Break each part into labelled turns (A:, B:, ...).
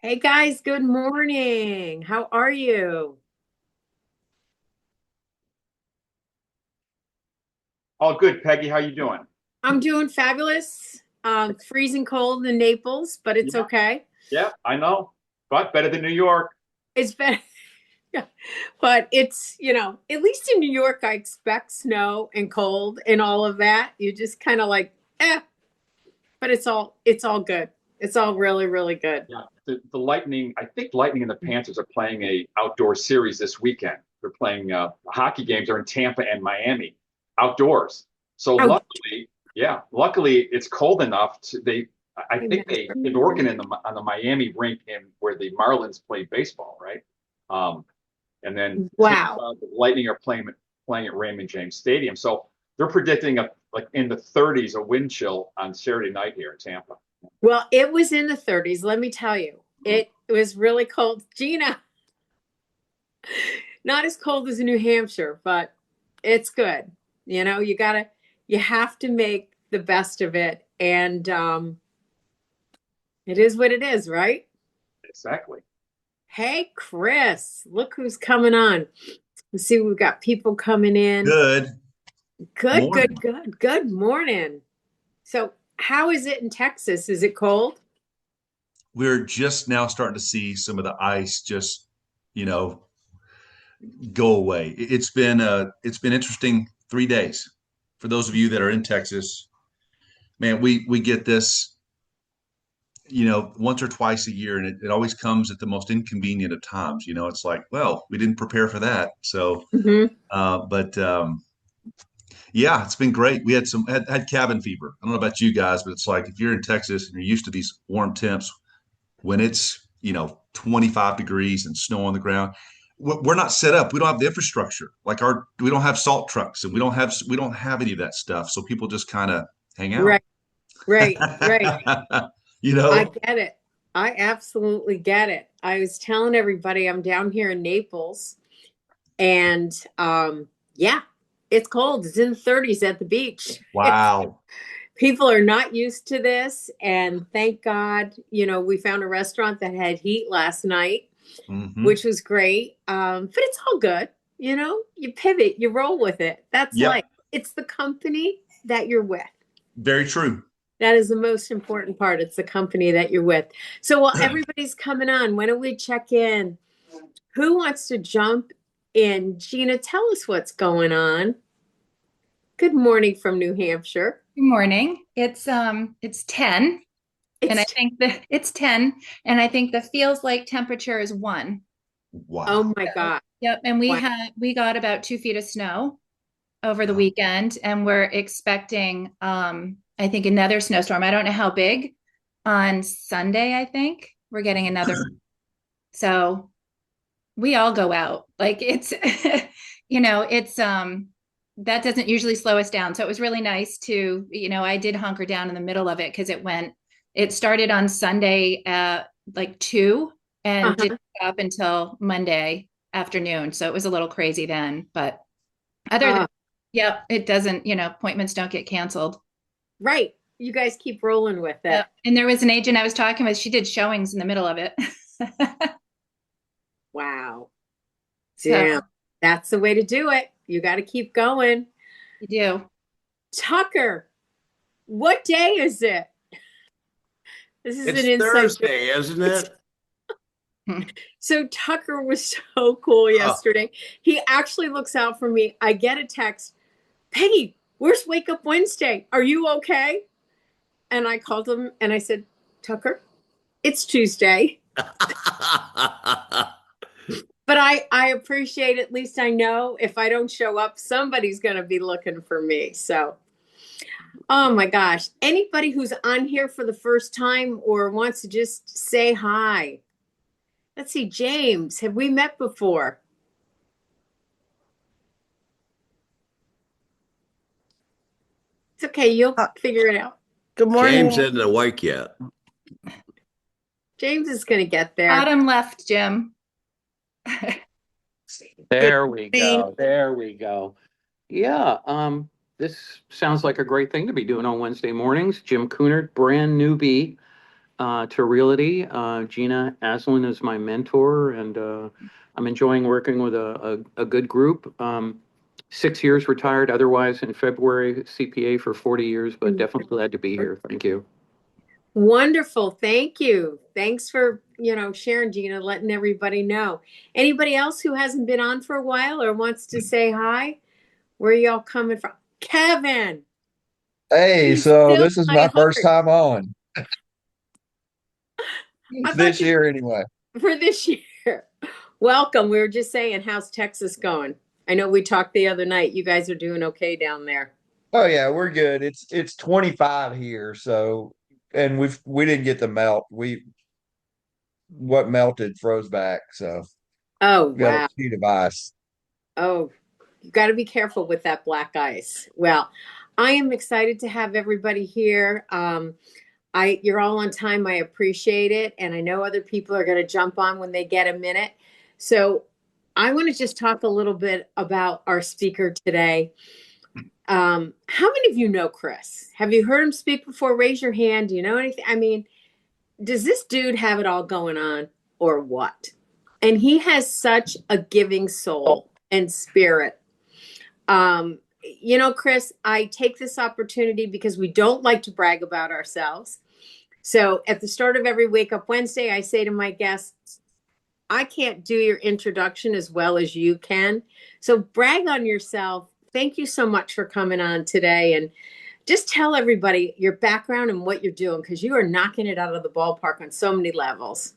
A: Hey guys, good morning. How are you?
B: All good, Peggy. How you doing?
A: I'm doing fabulous. Freezing cold in Naples, but it's
B: Yeah,
A: okay.
B: yeah, I know, but better than New York.
A: It's been, but at least in New York, I expect snow and cold and all of that. You just kind of like, but it's all good. It's all really, really good.
B: Yeah, the Lightning. I think Lightning and the Panthers are playing a outdoor series this weekend. They're playing hockey games are in Tampa and Miami, outdoors. So
A: Oh,
B: luckily it's cold enough to they. I
A: I
B: think they've been working in the on the Miami rink in where the Marlins play baseball, right? Um, and then
A: wow.
B: Tampa, the Lightning are playing at Raymond James Stadium. So they're predicting a like in the 30s a wind chill on Saturday night here in Tampa.
A: Well, it was in the 30s, let me tell you. It was really cold. Gina, not as cold as New Hampshire, but it's good. You have to make the best of it. And it is what it is, right?
B: Exactly.
A: Hey, Chris, look who's coming on. Let's see, we've got people coming in.
C: Good
A: Good, good,
C: morning.
A: good. Good morning. So, how is it in Texas? Is it cold?
C: We're just now starting to see some of the ice just, you know, go away. It's been interesting 3 days. For those of you that are in Texas, man, we get this, once or twice a year, and it always comes at the most inconvenient of times. It's like, well, we didn't prepare for that. So,
A: Hmm.
C: but yeah, it's been great. We had cabin fever. I don't know about you guys, but it's like if you're in Texas and you're used to these warm temps, when it's 25 degrees and snow on the ground, we're not set up. We don't have the infrastructure. Like we don't have salt trucks, and we don't have any of that stuff, so people just kind of hang out.
A: Right, right, right.
C: you
A: I
C: know
A: get it. I absolutely get it. I was telling everybody I'm down here in Naples and yeah, it's cold. It's in the 30s at the beach.
C: wow.
A: People are not used to this and thank God, we found a restaurant that had heat last night,
C: Hmm.
A: which was great. But it's all good. You pivot, you roll with it. That's life.
C: Yep,
A: It's the company that you're with.
C: very true.
A: That is the most important part. It's the company that you're with. So while everybody's coming on, why don't we check in? Who wants to jump in? Gina, tell us what's going on. Good morning from New Hampshire.
D: Good morning. It's 10 and I
A: It's,
D: think it's 10 and I think the feels like temperature is 1.
A: oh
C: Wow.
A: my
D: So,
A: God.
D: yep, and
A: Wow.
D: we got about 2 feet of snow over the
C: Wow.
D: weekend and we're expecting I think another snowstorm. I don't know how big on Sunday, I think. We're getting another. So we all go out. Like it's it's that doesn't usually slow us down. So it was really nice to, I did hunker down in the middle of it because it started on Sunday at like 2 and didn't
A: Uh-huh.
D: stop until Monday afternoon. So it was a little crazy then. But other than,
A: Uh,
D: yep, it doesn't, appointments don't get canceled.
A: right. You guys keep rolling with it.
D: Yep. And there was an agent I was talking with. She did showings in the middle of it.
A: Wow.
D: So
A: Damn. That's the way to do it. You got to keep going.
D: you do.
A: Tucker, what day is it? This is an
E: It's
A: inside joke.
E: Thursday, isn't it?
A: So Tucker was so cool
E: Oh,
A: yesterday. He actually looks out for me. I get a text, Peggy, where's Wake Up Wednesday? Are you okay? And I called him and I said, Tucker, it's Tuesday. But I appreciate at least I know if I don't show up, somebody's going to be looking for me. So, oh my gosh. Anybody who's on here for the first time or wants to just say hi. Let's see, James, have we met before? It's okay. You'll
E: Uh,
A: figure it out.
E: Good James
F: morning.
E: isn't awake yet.
A: James is going to get there.
D: Bottom left, Jim.
F: Good
G: There we
F: morning.
G: go. There we go. Yeah, this sounds like a great thing to be doing on Wednesday mornings. Jim Coonard, brand newbie. to realty. Gina Aslan is my mentor, and I'm enjoying working with a good group. 6 years retired, otherwise in February, CPA for 40 years, but definitely glad to be here. Thank you.
A: Wonderful. Thank you. Thanks for, sharing, Gina, letting everybody know. Anybody else who hasn't been on for a while or wants to say hi? Where are y'all coming from? Kevin,
F: Hey,
A: he's
F: so
A: still
F: this is
A: in my
F: my first
A: heart.
F: time on
A: I thought
F: this
A: you
F: year anyway.
A: for this year. Welcome. We were just saying, how's Texas going? I know we talked the other night. You guys are doing okay down there.
F: Oh yeah, we're good. It's 25 here, so and we didn't get the melt. What melted froze back, so
A: Oh,
F: we got a
A: wow.
F: sheet of ice.
A: Oh, you got to be careful with that black ice. Well, I am excited to have everybody here. You're all on time. I appreciate it. And I know other people are going to jump on when they get a minute. So I want to just talk a little bit about our speaker today. How many of you know Chris? Have you heard him speak before? Raise your hand. Do you know anything? I mean, does this dude have it all going on or what? And he has such a giving soul and spirit. Chris, I take this opportunity because we don't like to brag about ourselves. So at the start of every Wake Up Wednesday, I say to my guests, I can't do your introduction as well as you can. So brag on yourself. Thank you so much for coming on today. And just tell everybody your background and what you're doing, because you are knocking it out of the ballpark on so many levels.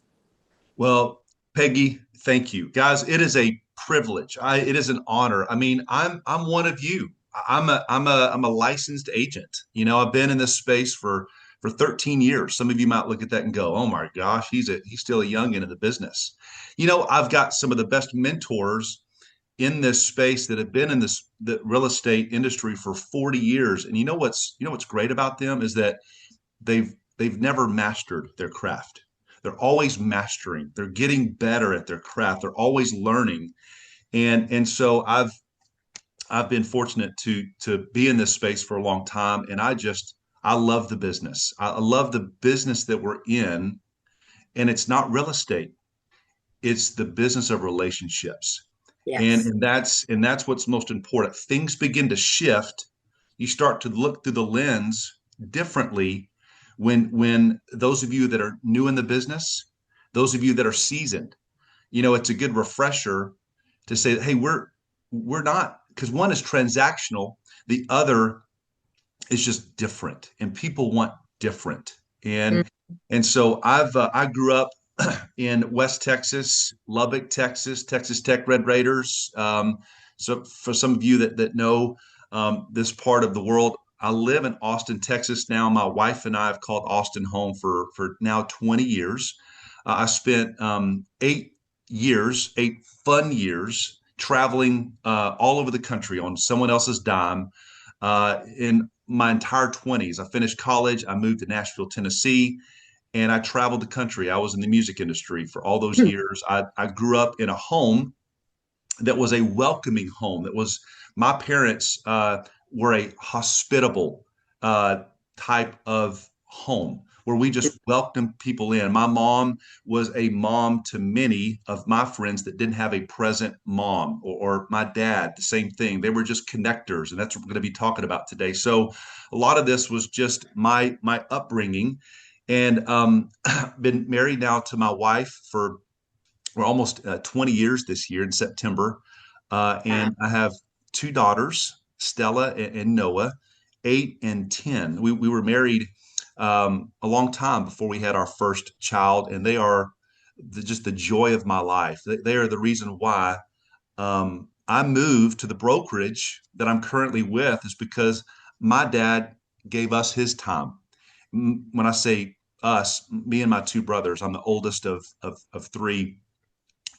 C: Well, Peggy, thank you. Guys, it is a privilege. It is an honor. I mean, I'm one of you. I'm a licensed agent. I've been in this space for 13 years. Some of you might look at that and go, "Oh my gosh, he's still a youngin' in the business." I've got some of the best mentors in this space that have been in the real estate industry for 40 years. And what's great about them is that they've never mastered their craft. They're always mastering. They're getting better at their craft. They're always learning. And so I've been fortunate to be in this space for a long time. And I love the business. I love the business that we're in. And it's not real estate. It's the business of relationships. And,
A: Yes.
C: and that's what's most important. Things begin to shift. You start to look through the lens differently when those of you that are new in the business, those of you that are seasoned, it's a good refresher to say, hey, we're not, because one is transactional, the other is just different, and people want different.
A: Mm.
C: And so I grew up in West Texas, Lubbock, Texas, Texas Tech Red Raiders. So for some of you that know this part of the world, I live in Austin, Texas now. My wife and I have called Austin home for now 20 years. I spent 8 years, 8 fun years traveling all over the country on someone else's dime. In my entire 20s, I finished college. I moved to Nashville, Tennessee, and I traveled the country. I was in the music industry for all those years. I grew up in a home that was a welcoming home. That was my parents were a hospitable type of home where we just welcomed people in. My mom was a mom to many of my friends that didn't have a present mom, or my dad, the same thing. They were just connectors, and that's what we're going to be talking about today. So a lot of this was just my upbringing, and been married now to my wife for we're almost 20 years this year in September.
A: Wow.
C: And I have two daughters, Stella and Noah, 8 and 10. We were married a long time before we had our first child, and they are just the joy of my life. They are the reason why I moved to the brokerage that I'm currently with, is because my dad gave us his time. When I say us, me and my two brothers, I'm the oldest of three,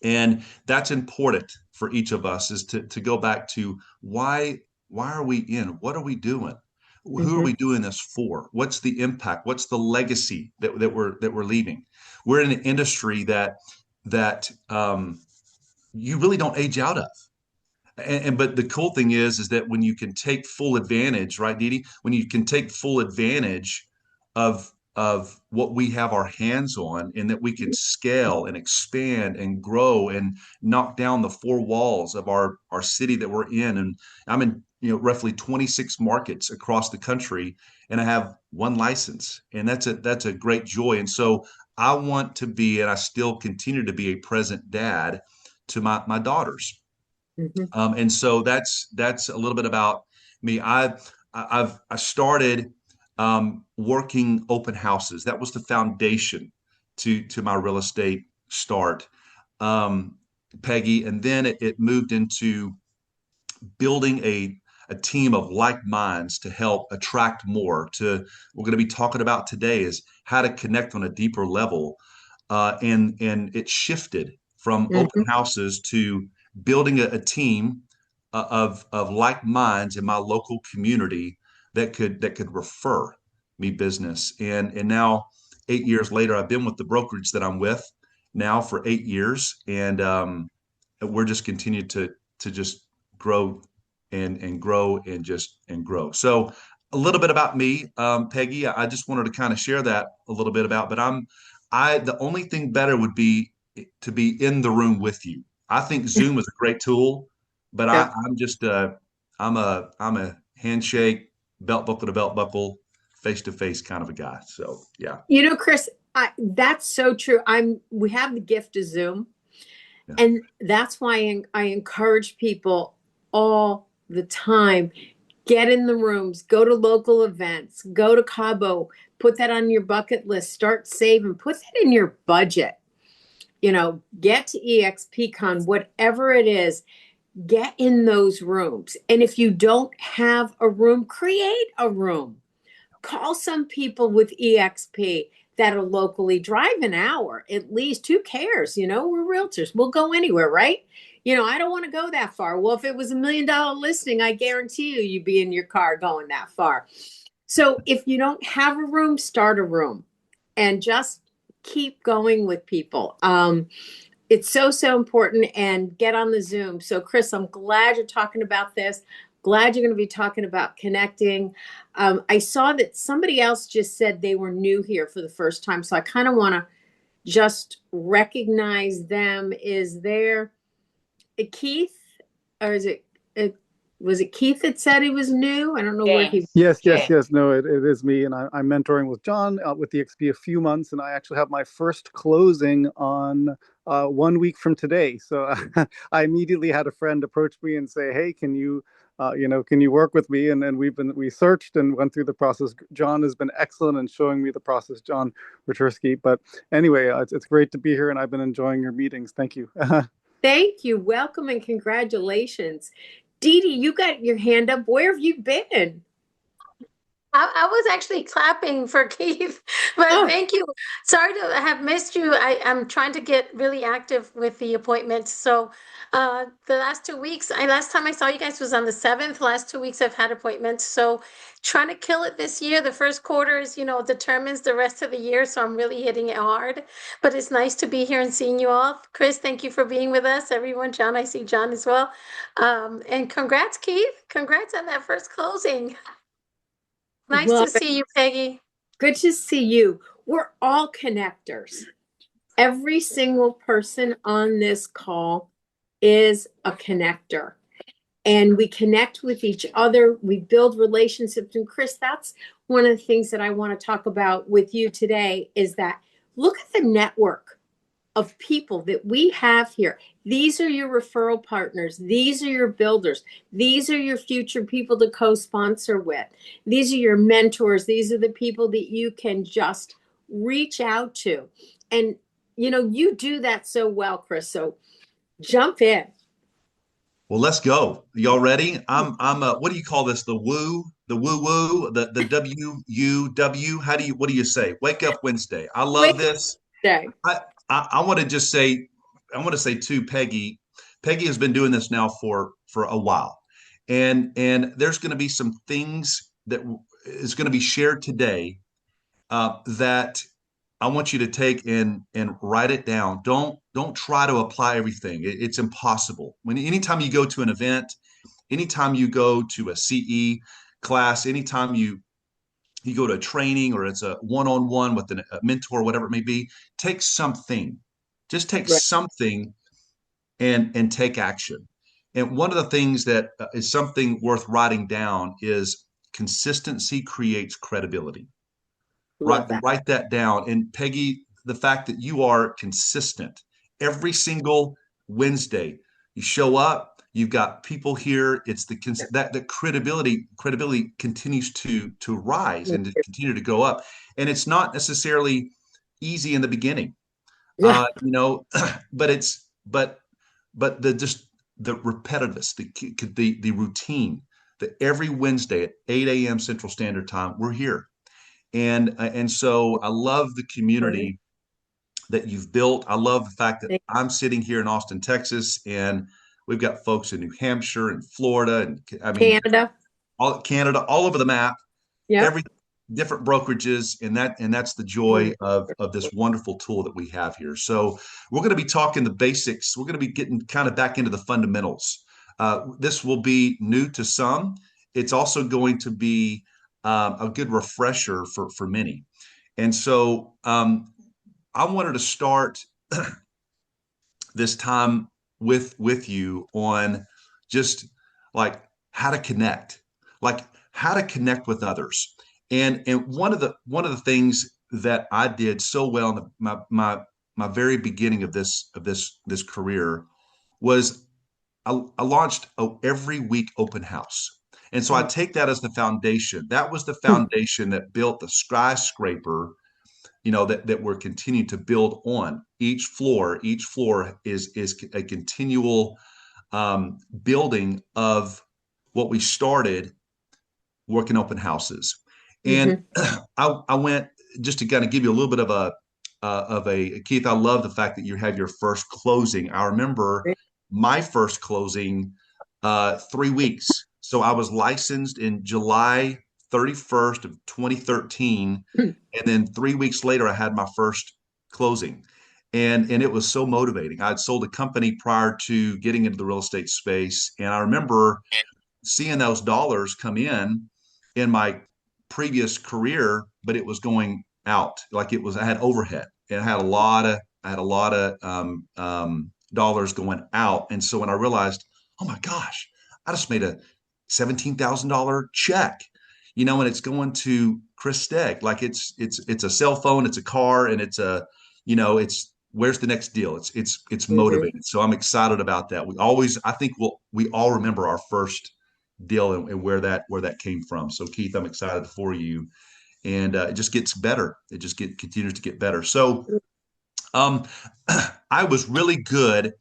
C: and that's important for each of us, is to go back to why are we in, what are we doing, who are
A: Mhm.
C: we doing this for, what's the impact, what's the legacy that we're leaving. We're in an industry that you really don't age out of. And but the cool thing is that when you can take full advantage, right, Dee Dee? When you can take full advantage of of what we have our hands on, and that we can scale and expand and grow and knock down the four walls of our city that we're in. And I'm in, roughly 26 markets across the country, and I have one license, and that's a great joy. And so I want to be, and I still continue to be, a present dad to my daughters.
A: Mhm.
C: And so that's a little bit about me. I started working open houses. That was the foundation to my real estate start, Peggy. And then it moved into building a team of like minds to help attract more. We're going to be talking about today is how to connect on a deeper level, and it shifted from open
A: Mhm.
C: houses to building a team of like minds in my local community that could refer me business. And now 8 years later, I've been with the brokerage that I'm with now for 8 years, and we're just continued to just grow and grow and grow. So a little bit about me, Peggy. I just wanted to kind of share that a little bit about. But the only thing better would be to be in the room with you. I think Zoom is a great tool, but
A: Yeah.
C: I'm a handshake, belt buckle to belt buckle, face to face kind of a guy. So yeah.
A: Chris, that's so true. We have the gift of Zoom.
C: Yeah.
A: And that's why I encourage people all the time. Get in the rooms, go to local events, go to Cabo, put that on your bucket list, start saving, put that in your budget. Get to EXPCon, whatever it is, get in those rooms. And if you don't have a room, create a room. Call some people with EXP that are locally, drive an hour at least. Who cares? We're realtors. We'll go anywhere, right? I don't want to go that far. Well, if it was $1 million listing, I guarantee you'd be in your car going that far. So if you don't have a room, start a room and just keep going with people. It's so, so important, and get on the Zoom. So Chris, I'm glad you're talking about this. Glad you're going to be talking about connecting. I saw that somebody else just said they were new here for the first time. So I kind of want to just recognize them. Is there Keith, or was it Keith that said he was new? I don't know where he.
H: Yes. No, it is me, and I'm mentoring with John with the XP a few months, and I actually have my first closing on 1 week from today. So I immediately had a friend approach me and say, "Hey, can you work with me?" And we searched and went through the process. John has been excellent in showing me the process, John Ratursky. But anyway, it's great to be here, and I've been enjoying your meetings. Thank you.
A: Thank you. Welcome and congratulations. Dee Dee, you got your hand up. Where have you been?
I: I was actually clapping for Keith, but thank you. Sorry to have missed you. I'm trying to get really active with the appointments. So the last 2 weeks, last time I saw you guys was on the 7th. Last 2 weeks I've had appointments. So trying to kill it this year. The first quarter is, determines the rest of the year. So I'm really hitting it hard. But it's nice to be here and seeing you all. Chris, thank you for being with us. Everyone, John, I see John as well. And congrats, Keith. Congrats on that first closing. Nice to see you, Peggy.
A: Good to see you. We're all connectors. Every single person on this call is a connector. And we connect with each other. We build relationships. And Chris, that's one of the things that I want to talk about with you today is that look at the network of people that we have here. These are your referral partners. These are your builders. These are your future people to co-sponsor with. These are your mentors. These are the people that you can just reach out to. And, you do that so well, Chris. So jump in.
C: Well, let's go. Y'all ready? I'm what do you call this? The WUW, the WUW. What do you say? Wake up Wednesday. I love this. I want to just say, I want to say too, Peggy has been doing this now for a while. And there's going to be some things that is going to be shared today that I want you to take and write it down. Don't try to apply everything. It's impossible. Anytime you go to an event, anytime you go to a CE class, anytime you you go to a training or it's a one-on-one with a mentor, whatever it may be, take something, just take
A: Right.
C: something and take action. And one of the things that is something worth writing down is consistency creates credibility.
A: Love that.
C: Write that down. And Peggy, the fact that you are consistent every single Wednesday, you show up, you've got people here. It's that the credibility continues to rise and to continue to go up. And it's not necessarily easy in the beginning,
A: Yeah.
C: but but the repetitiveness, the routine, that every Wednesday at 8 a.m. Central Standard Time, we're here. And so I love the community that you've built. I love the fact that I'm sitting here in Austin, Texas, and we've got folks in New Hampshire and Florida, and I mean,
A: Canada.
C: Canada, all over the map.
A: Yeah.
C: Every different brokerages, and that's the joy of this wonderful tool that we have here. So we're going to be talking the basics. We're going to be getting kind of back into the fundamentals. This will be new to some. It's also going to be a good refresher for many. And so I wanted to start this time with you on just like how to connect, like how to connect with others. And one of the things that I did so well in my very beginning of this career was I launched a every week open house. And so I take that as the foundation. That was the foundation that built the skyscraper, that we're continuing to build on. Each floor is a continual building of what we started working open houses. And I went, just to kind of give you a little bit of a Keith, I love the fact that you have your first closing. I remember my first closing 3 weeks. So I was licensed in July 31st of 2013. And then 3 weeks later, I had my first closing. And it was so motivating. I'd sold a company prior to getting into the real estate space. And I remember seeing those dollars come in my previous career, but it was going out. Like I had overhead, and I had a lot of dollars going out. And so when I realized, oh my gosh, I just made a $17,000 check, and it's going to Chris Stegg. Like it's a cell phone, it's a car, and it's where's the next deal? It's motivated. So I'm excited about that. I think we all remember our first deal and where that came from. So Keith, I'm excited for you, and it just gets better. It just continues to get better. So I was really good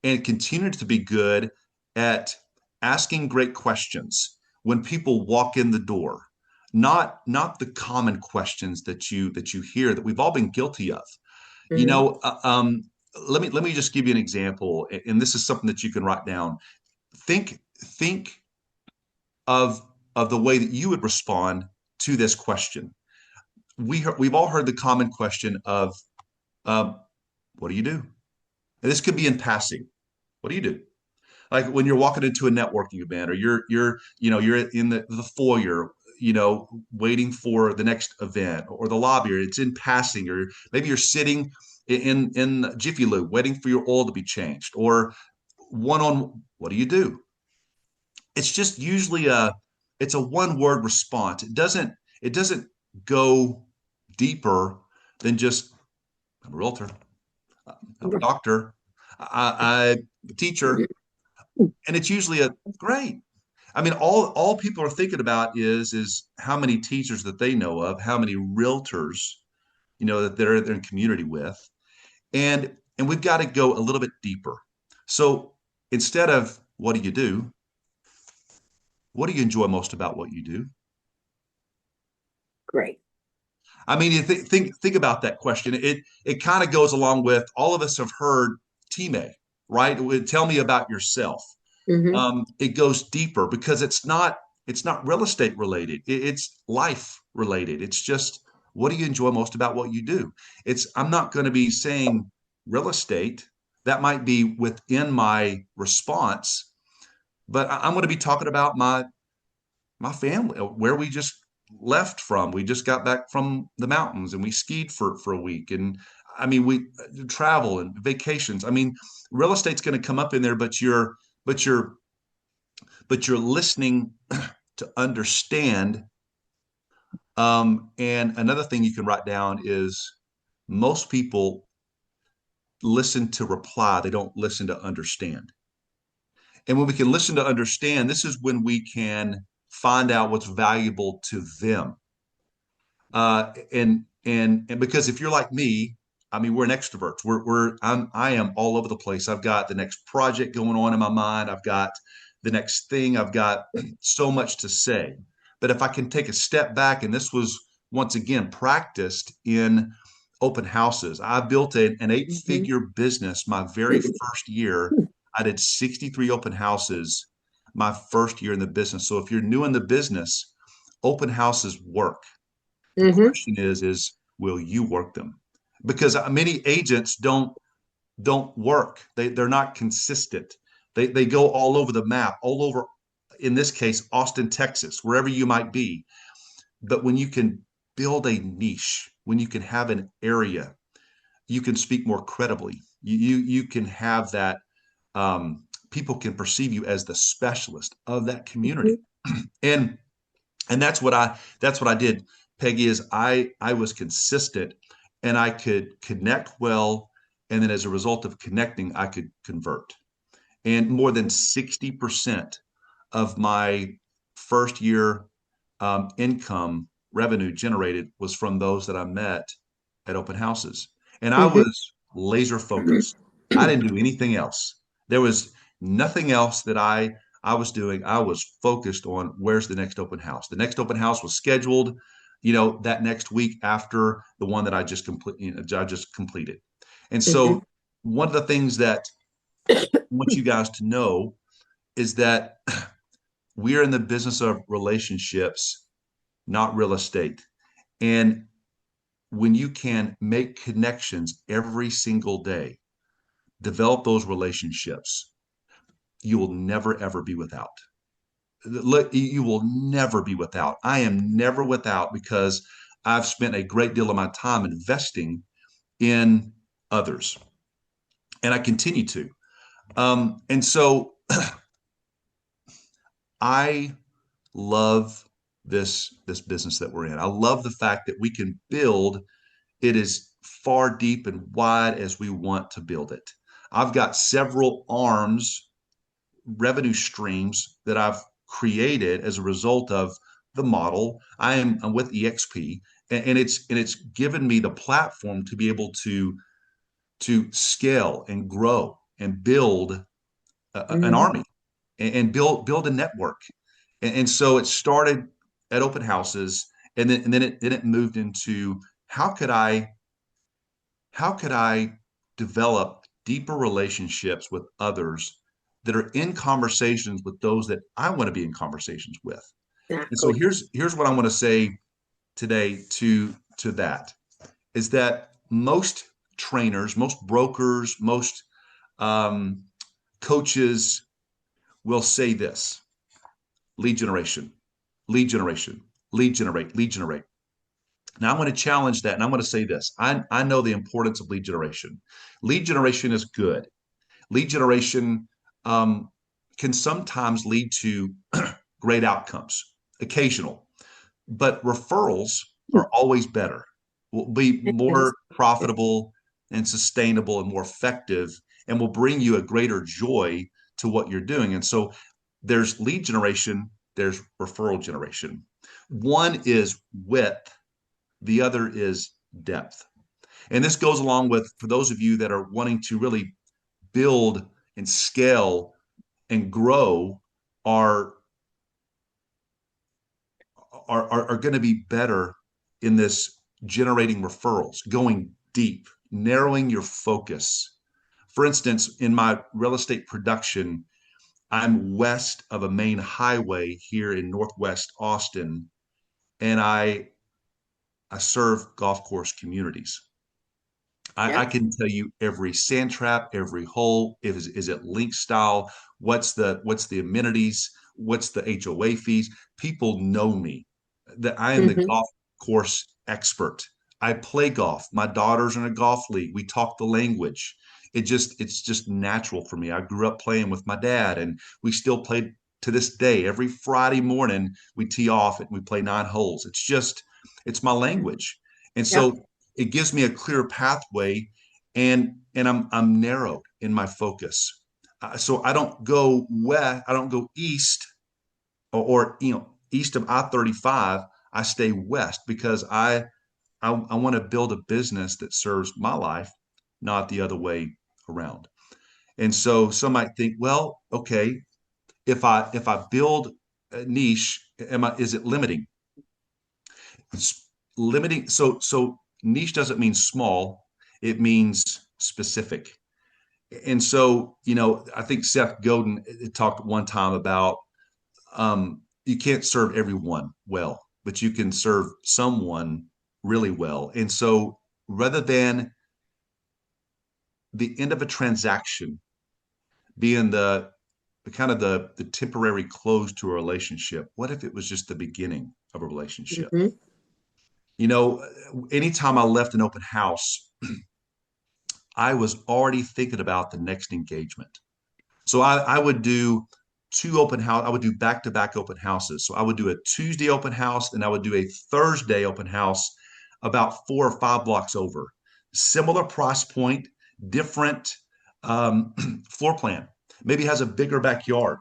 C: and continued to be good at asking great questions when people walk in the door. Not the common questions that you hear that we've all been guilty of. Let me just give you an example, and this is something that you can write down. Think of the way that you would respond to this question. We've all heard the common question of, what do you do? And this could be in passing. What do you do? Like when you're walking into a networking event, or you're in the foyer, waiting for the next event, or the lobby, or it's in passing, or maybe you're sitting in Jiffy Lube waiting for your oil to be changed, or what do you do? It's just usually it's a one word response. It doesn't go deeper than just, I'm a realtor, I'm a doctor, I'm a teacher. And it's usually a great. I mean, all people are thinking about is how many teachers that they know of, how many realtors, that they're in community with. And we've got to go a little bit deeper. So instead of what do you do, what do you enjoy most about what you do?
A: Great.
C: I mean, you think about that question. It kind of goes along with, all of us have heard Time, right? Tell me about yourself. It goes deeper because it's not real estate related. It's life related. It's just, what do you enjoy most about what you do? I'm not going to be saying real estate. That might be within my response, but I'm going to be talking about my family, where we just left from. We just got back from the mountains and we skied for a week. And I mean, we travel and vacations. I mean, real estate's going to come up in there, but you're but you're listening to understand. And another thing you can write down is most people listen to reply, they don't listen to understand. And when we can listen to understand, this is when we can find out what's valuable to them. And because if you're like me, I mean, we're an extrovert. I am all over the place. I've got the next project going on in my mind. I've got the next thing. I've got so much to say. But if I can take a step back, and this was once again practiced in open houses. I built an eight-figure business my very first year. I did 63 open houses my first year in the business. So if you're new in the business, open houses work. The question is will you work them? Because many agents don't work. They're not consistent. They go all over the map, all over, in this case, Austin, Texas, wherever you might be. But when you can build a niche, when you can have an area, you can speak more credibly. You can have that, people can perceive you as the specialist of that community. And that's what I did, Peggy, is I was consistent and I could connect well. And then as a result of connecting, I could convert. And more than 60% of my first year income revenue generated was from those that I met at open houses. And I was laser focused. I didn't do anything else. There was nothing else that I was doing. I was focused on where's the next open house. The next open house was scheduled, that next week after the one that I just completed. And so one of the things that I want you guys to know is that we're in the business of relationships, not real estate. And when you can make connections every single day, develop those relationships, you will never, ever be without. Look, you will never be without. I am never without because I've spent a great deal of my time investing in others. And I continue to. And so I love this business that we're in. I love the fact that we can build it as far deep and wide as we want to build it. I've got several arms, revenue streams that I've created as a result of the model. I'm with EXP, and it's given me the platform to be able to scale and grow and build an army and build a network. And so it started at open houses, and then it moved into how could I develop deeper relationships with others that are in conversations with those that I want to be in conversations with. And so here's what I want to say today to that is that most trainers, most brokers, most coaches will say this: lead generation, lead generation, lead generate, lead generate. Now I'm going to challenge that, and I'm going to say this. I know the importance of lead generation. Lead generation is good. Lead generation can sometimes lead to great outcomes, occasional, but referrals are always better, will be more profitable and sustainable and more effective, and will bring you a greater joy to what you're doing. And so there's lead generation, there's referral generation. One is width, the other is depth. And this goes along with, for those of you that are wanting to really build and scale and grow, are going to be better in this generating referrals, going deep, narrowing your focus. For instance, in my real estate production, I'm west of a main highway here in Northwest Austin, and I serve golf course communities. I can tell you every sand trap, every hole. Is it link style? What's the amenities? What's the HOA fees? People know me. that I am the golf course expert. I play golf. My daughter's in a golf league. We talk the language. It's just natural for me. I grew up playing with my dad, and we still play to this day. Every Friday morning we tee off and we play 9 holes. It's my language. And
A: Yep.
C: so it gives me a clear pathway, and I'm narrowed in my focus. So I don't go west, I don't go east or east of I-35. I stay west because I want to build a business that serves my life, not the other way around. And so some might think, well, okay, if I build a niche, is it limiting? It's limiting. So niche doesn't mean small, it means specific. And so, I think Seth Godin talked one time about you can't serve everyone well, but you can serve someone really well. And so rather than the end of a transaction being the kind of the temporary close to a relationship, what if it was just the beginning of a relationship?
A: Mhm.
C: Anytime I left an open house, I was already thinking about the next engagement. So I would do two open house. I would do back-to-back open houses. So I would do a Tuesday open house and I would do a Thursday open house about 4 or 5 blocks over. Similar price point, different floor plan. Maybe it has a bigger backyard.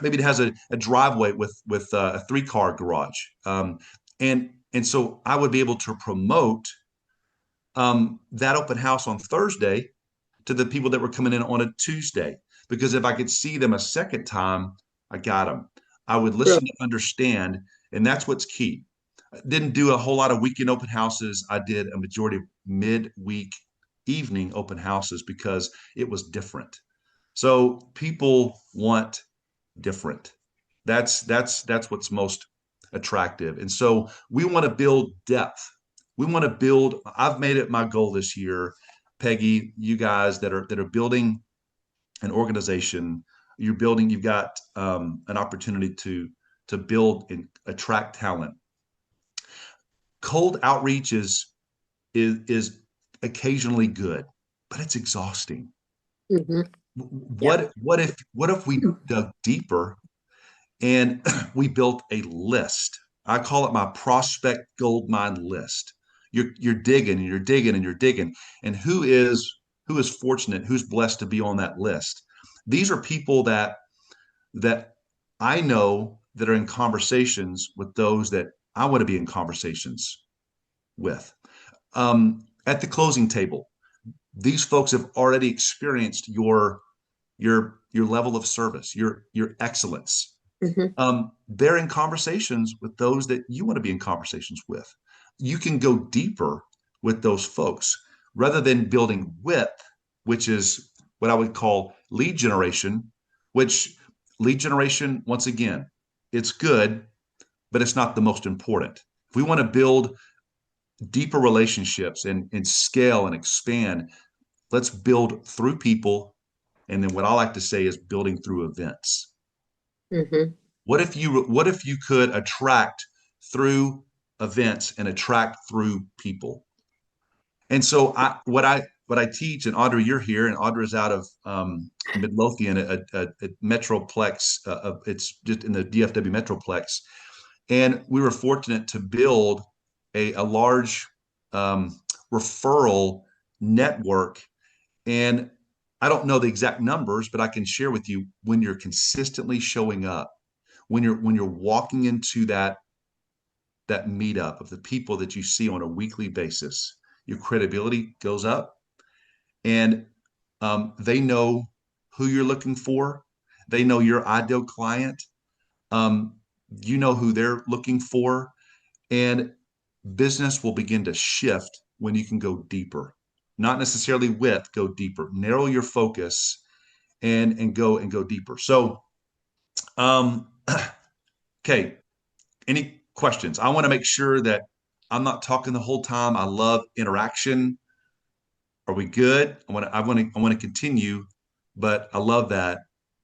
C: Maybe it has a driveway with a 3-car garage. And so I would be able to promote that open house on Thursday to the people that were coming in on a Tuesday. Because if I could see them a second time, I got them. I would listen to understand, and that's what's key. I didn't do a whole lot of weekend open houses. I did a majority of midweek evening open houses because it was different. So people want different. That's what's most attractive. And so we want to build depth. I've made it my goal this year, Peggy, you guys that are building an organization, you've got an opportunity to build and attract talent. Cold outreach is occasionally good, but it's exhausting.
A: Mhm.
C: What if we dug deeper and we built a list? I call it my prospect gold mine list. You're digging and you're digging and you're digging, and who is fortunate, who's blessed to be on that list? These are people that I know that are in conversations with those that I want to be in conversations with. At the closing table, these folks have already experienced your level of service, your excellence.
A: Mhm.
C: They're in conversations with those that you want to be in conversations with. You can go deeper with those folks rather than building width, which is what I would call lead generation, which lead generation, once again, it's good, but it's not the most important. If we want to build deeper relationships and scale and expand, let's build through people. And then what I like to say is building through events.
A: Mhm.
C: What if you could attract through events and attract through people? And so what I teach, and Audrey, you're here, and Audrey is out of Midlothian, a metroplex. It's just in the DFW metroplex, and we were fortunate to build a large referral network. And I don't know the exact numbers, but I can share with you, when you're consistently showing up, when you're walking into that meetup of the people that you see on a weekly basis, your credibility goes up, and they know who you're looking for. They know your ideal client. Um, you know who they're looking for, and business will begin to shift when you can go deeper. Not necessarily width, go deeper. Narrow your focus and go deeper. So, um, okay. Any questions? I want to make sure that I'm not talking the whole time. I love interaction. Are we good? I want to continue, but I love that.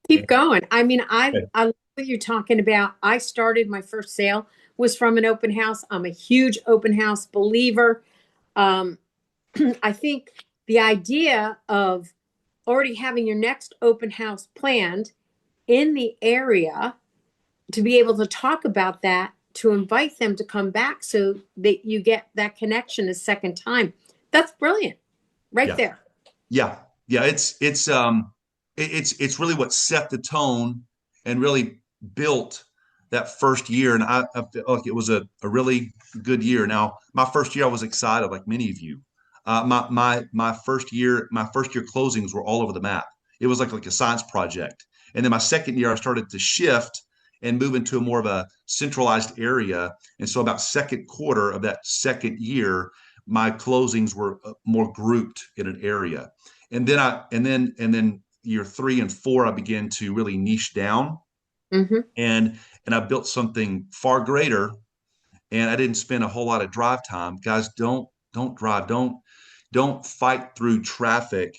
A: Keep going. I mean,
C: Okay.
A: I love what you're talking about. I started my first sale was from an open house. I'm a huge open house believer. Um, I think the idea of already having your next open house planned in the area to be able to talk about that, to invite them to come back so that you get that connection a second time. That's brilliant right
C: Yeah.
A: there.
C: Yeah. Yeah. It's really what set the tone and really built that first year. And I feel like it was a really good year. Now, my first year, I was excited, like many of you. My first year closings were all over the map. It was like a science project. And then my second year, I started to shift and move into a more of a centralized area. And so about second quarter of that second year, my closings were more grouped in an area. And then year 3 and 4, I began to really niche down,
A: Mm-hmm.
C: and I built something far greater. And I didn't spend a whole lot of drive time. Guys, don't drive. Don't fight through traffic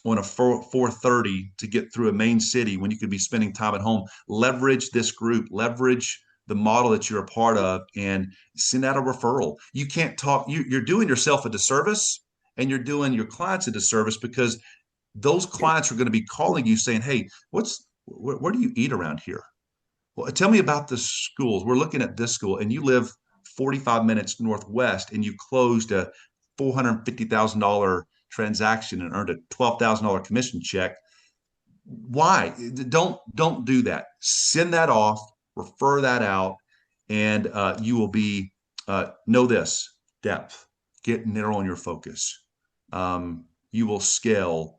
C: on a 4:30 to get through a main city when you could be spending time at home. Leverage this group, leverage the model that you're a part of, and send out a referral. You can't talk, you're doing yourself a disservice, and you're doing your clients a disservice, because those clients are going to be calling you saying, hey, where do you eat around here? Well, tell me about the schools. We're looking at this school, and you live 45 minutes northwest, and you closed a $450,000 transaction and earned a $12,000 commission check. Why? Don't do that. Send that off, refer that out, and you will be know this: depth. Get narrow on your focus. You will scale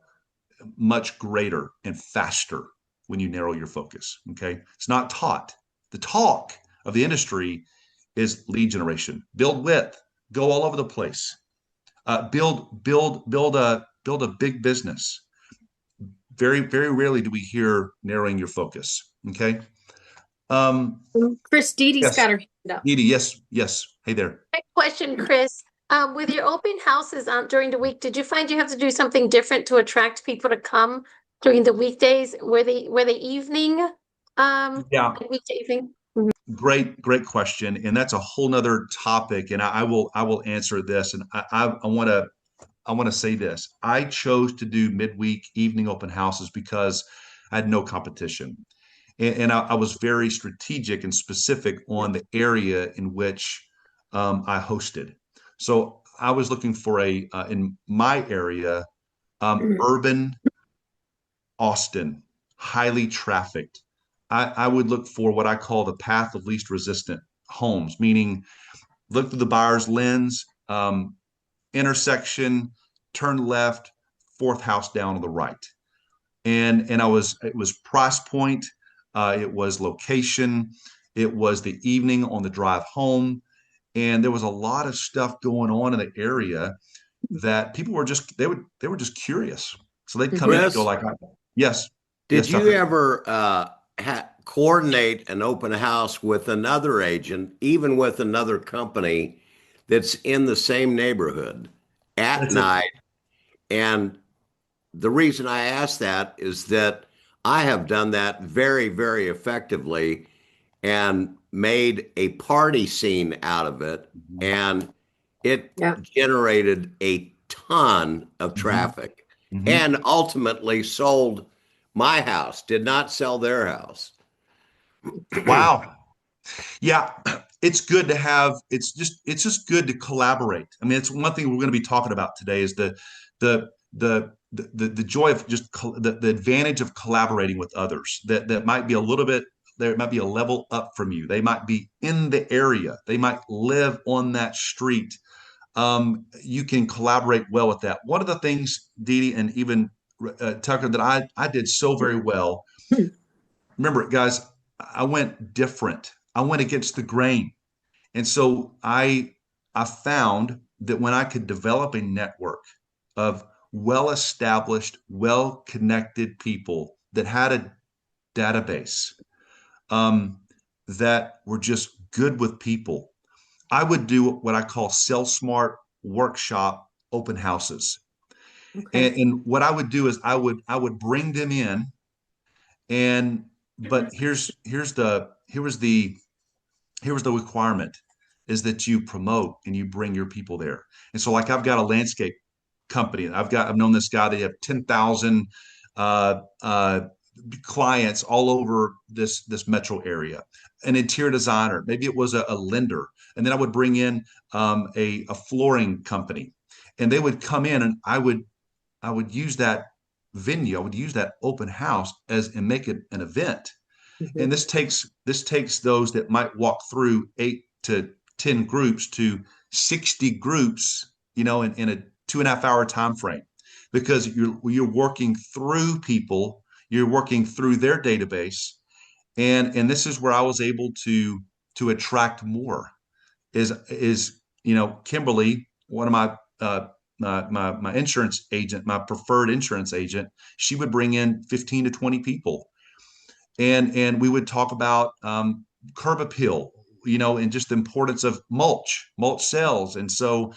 C: much greater and faster when you narrow your focus. Okay, it's not taught. The talk of the industry is lead generation. Build width. Go all over the place. Build a big business. Very, very rarely do we hear narrowing your focus. Okay.
A: Chris, Dee Dee's
C: Yes.
A: got her hand up.
C: Edie, yes. Hey there.
I: Quick question, Chris. With your open houses during the week, did you find you have to do something different to attract people to come during the weekdays? Were they evening?
C: Yeah.
I: Weekday evening?
C: Great question. And that's a whole nother topic. And I will answer this. And I want to say this. I chose to do midweek evening open houses because I had no competition. And I was very strategic and specific on the area in which I hosted. So I was looking for in my area, urban Austin, highly trafficked. I would look for what I call the path of least resistant homes, meaning look through the buyer's lens, intersection, turn left, fourth house down on the right. And it was price point, it was location, it was the evening on the drive home, and there was a lot of stuff going on in the area that people were they were just curious. So they'd come in and go like, yes.
E: Did
C: Yes,
E: you
C: Tucker.
E: ever coordinate an open house with another agent, even with another company that's in the same neighborhood at
C: That's it.
E: night? And the reason I ask that is that I have done that very, very effectively and made a party scene out of it. And it generated a ton of traffic and ultimately sold my house, did not sell their house.
C: Wow. Yeah, it's good to have. It's just good to collaborate. I mean, it's one thing we're going to be talking about today is the joy of just the advantage of collaborating with others that might be a little bit. There might be a level up from you. They might be in the area. They might live on that street. You can collaborate well with that. One of the things, Dee Dee, and even Tucker, that I did so very well. Remember, guys, I went different. I went against the grain. And so I found that when I could develop a network of well-established, well-connected people that had a database, that were just good with people, I would do what I call sell smart workshop open houses.
A: Okay.
C: And what I would do is I would bring them in, but here was the here's the requirement is that you promote and you bring your people there. And so like I've got a landscape company. I've known this guy. They have 10,000 uh, uh, clients all over this metro area. An interior designer, maybe it was a lender, and then I would bring in a flooring company, and they would come in, and I would use that venue. I would use that open house and make it an event.
A: Mhm.
C: And this takes those that might walk through 8 to 10 groups to 60 groups, in a 2.5 hour time frame, because you're working through people, you're working through their database, and this is where I was able to attract more. Is Kimberly, one of my insurance agent, my preferred insurance agent, she would bring in 15 to 20 people, and we would talk about curb appeal, and just the importance of mulch sells. And so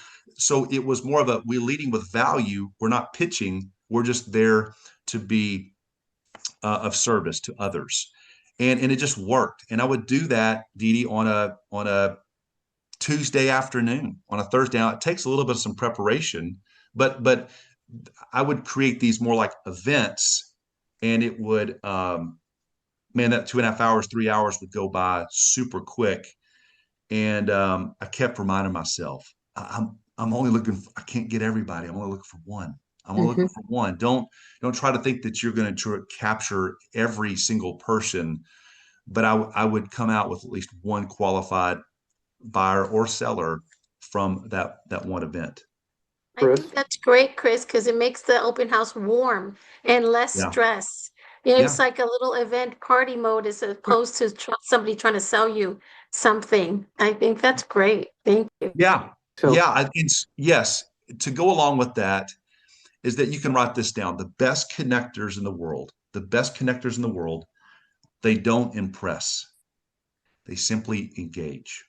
C: it was more of we're leading with value. We're not pitching. We're just there to be of service to others. And it just worked. And I would do that, Dee Dee, on a Tuesday afternoon, on a Thursday. Now, it takes a little bit of some preparation, but I would create these more like events, and it would man, that 2.5 hours, 3 hours would go by super quick. And I kept reminding myself, I'm only looking I can't get everybody. I'm only looking for one. I'm only looking
A: Mhm.
C: for one. Don't try to think that you're going to capture every single person, but I would come out with at least one qualified buyer or seller from that one event.
I: I think
G: Chris?
I: that's great, Chris, because it makes the open house warm and less
C: Yeah.
I: stress. You know,
C: Yeah.
I: it's like a little event party mode as opposed to somebody trying to sell you something. I think that's great. Thank you.
C: Yeah.
G: So,
C: Yeah. Yes. To go along with that is that you can write this down. The best connectors in the world, they don't impress. They simply engage.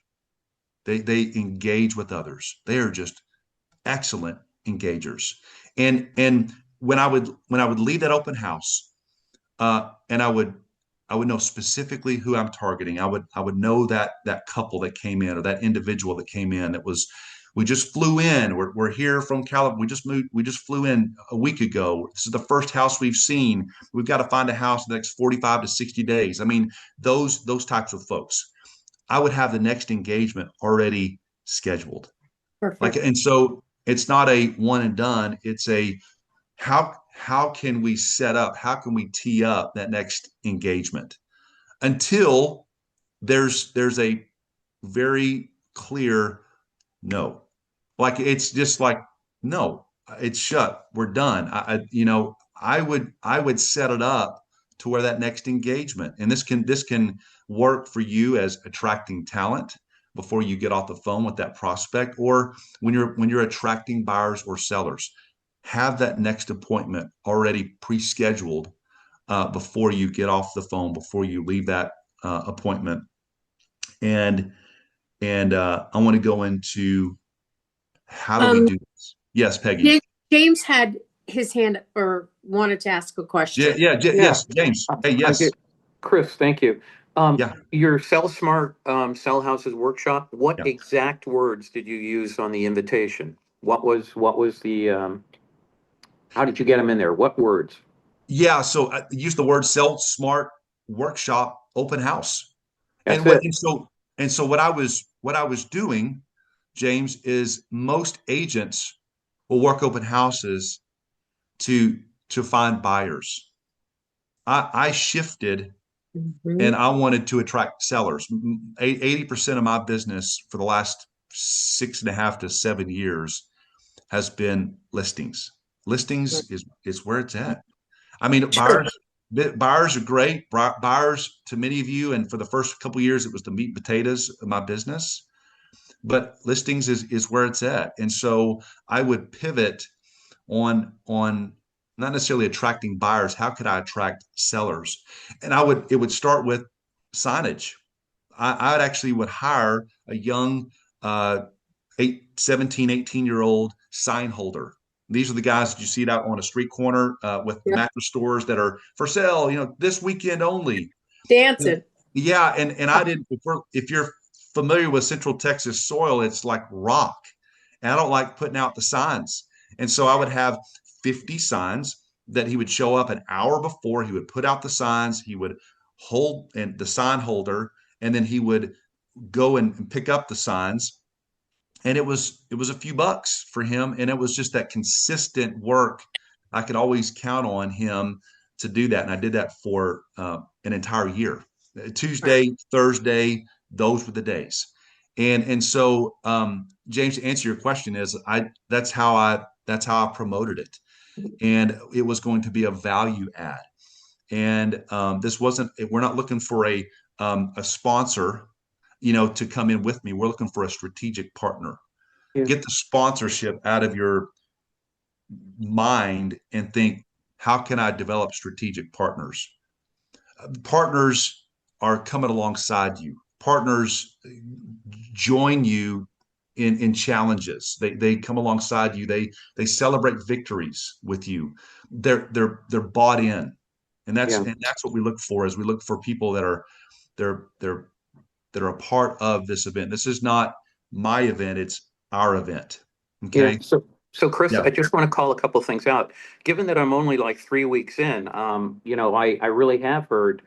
C: They engage with others. They are just excellent engagers. And when I would leave that open house, and I would know specifically who I'm targeting. I would know that couple that came in, or that individual that came in, that was, we just flew in. We're here from California. We just flew in a week ago. This is the first house we've seen. We've got to find a house in the next 45 to 60 days. I mean, those types of folks. I would have the next engagement already scheduled. Like,
A: Perfect.
C: and so it's not a one and done. It's a how can we set up, how can we tee up that next engagement until there's a very clear no. Like, it's just like, no, it's shut. We're done. I would set it up to where that next engagement, and this can work for you as attracting talent before you get off the phone with that prospect, or when you're attracting buyers or sellers, have that next appointment already pre-scheduled before you get off the phone, before you leave that appointment. And and I want to go into how do we
A: Um,
C: do this? Yes, Peggy.
A: Ja- James had his hand or wanted to ask a
C: Yeah,
A: question.
C: yeah,
G: yeah,
C: yes, James. Hey,
G: I
C: yes,
G: get, Chris, thank you.
C: yeah,
G: Your Sell Smart, Sell Houses workshop, what
C: yeah,
G: exact words did you use on the invitation? What was the, how did you get them in there? What words?
C: yeah. So I use the word "sell smart workshop open house,"
G: That's
C: and what
G: it.
C: and so what I was doing, James, is most agents will work open houses to to find buyers. I shifted, and
A: Mhm.
C: I wanted to attract sellers. 80% of my business for the last 6.5 to 7 years has been listings. Listings is where it's at. I mean,
A: Sure.
C: buyers are great. Buyers, to many of you, and for the first couple of years, it was the meat and potatoes of my business. But listings is where it's at. And so I would pivot on not necessarily attracting buyers. How could I attract sellers? And it would start with signage. I actually would hire a young uh, 17, 18-year-old sign holder. These are the guys that you see it out on a street corner with
A: Yeah.
C: mattress stores that are for sale, this weekend only.
A: Dancing.
C: Yeah, and I didn't. If you're familiar with Central Texas soil, it's like rock. And I don't like putting out the signs. And so I would have 50 signs that he would show up an hour before. He would put out the signs. He would hold and the sign holder, and then he would go and pick up the signs. And it was a few bucks for him. And it was just that consistent work. I could always count on him to do that. And I did that for an entire year. Tuesday, Thursday, those were the days. And so James, to answer your question, is that's how I promoted it. And it was going to be a value add. And we're not looking for a sponsor, to come in with me. We're looking for a strategic partner.
G: Yeah.
C: Get the sponsorship out of your mind and think, how can I develop strategic partners? Partners are coming alongside you. Partners join you in challenges. They come alongside you. They celebrate victories with you. They're bought in, and that's what we look for. Is we look for people that are a part of this event. This is not my event; it's our event. Okay.
G: Yeah. So Chris,
C: Yeah.
G: I just want to call a couple of things out. Given that I'm only like 3 weeks in, I really have heard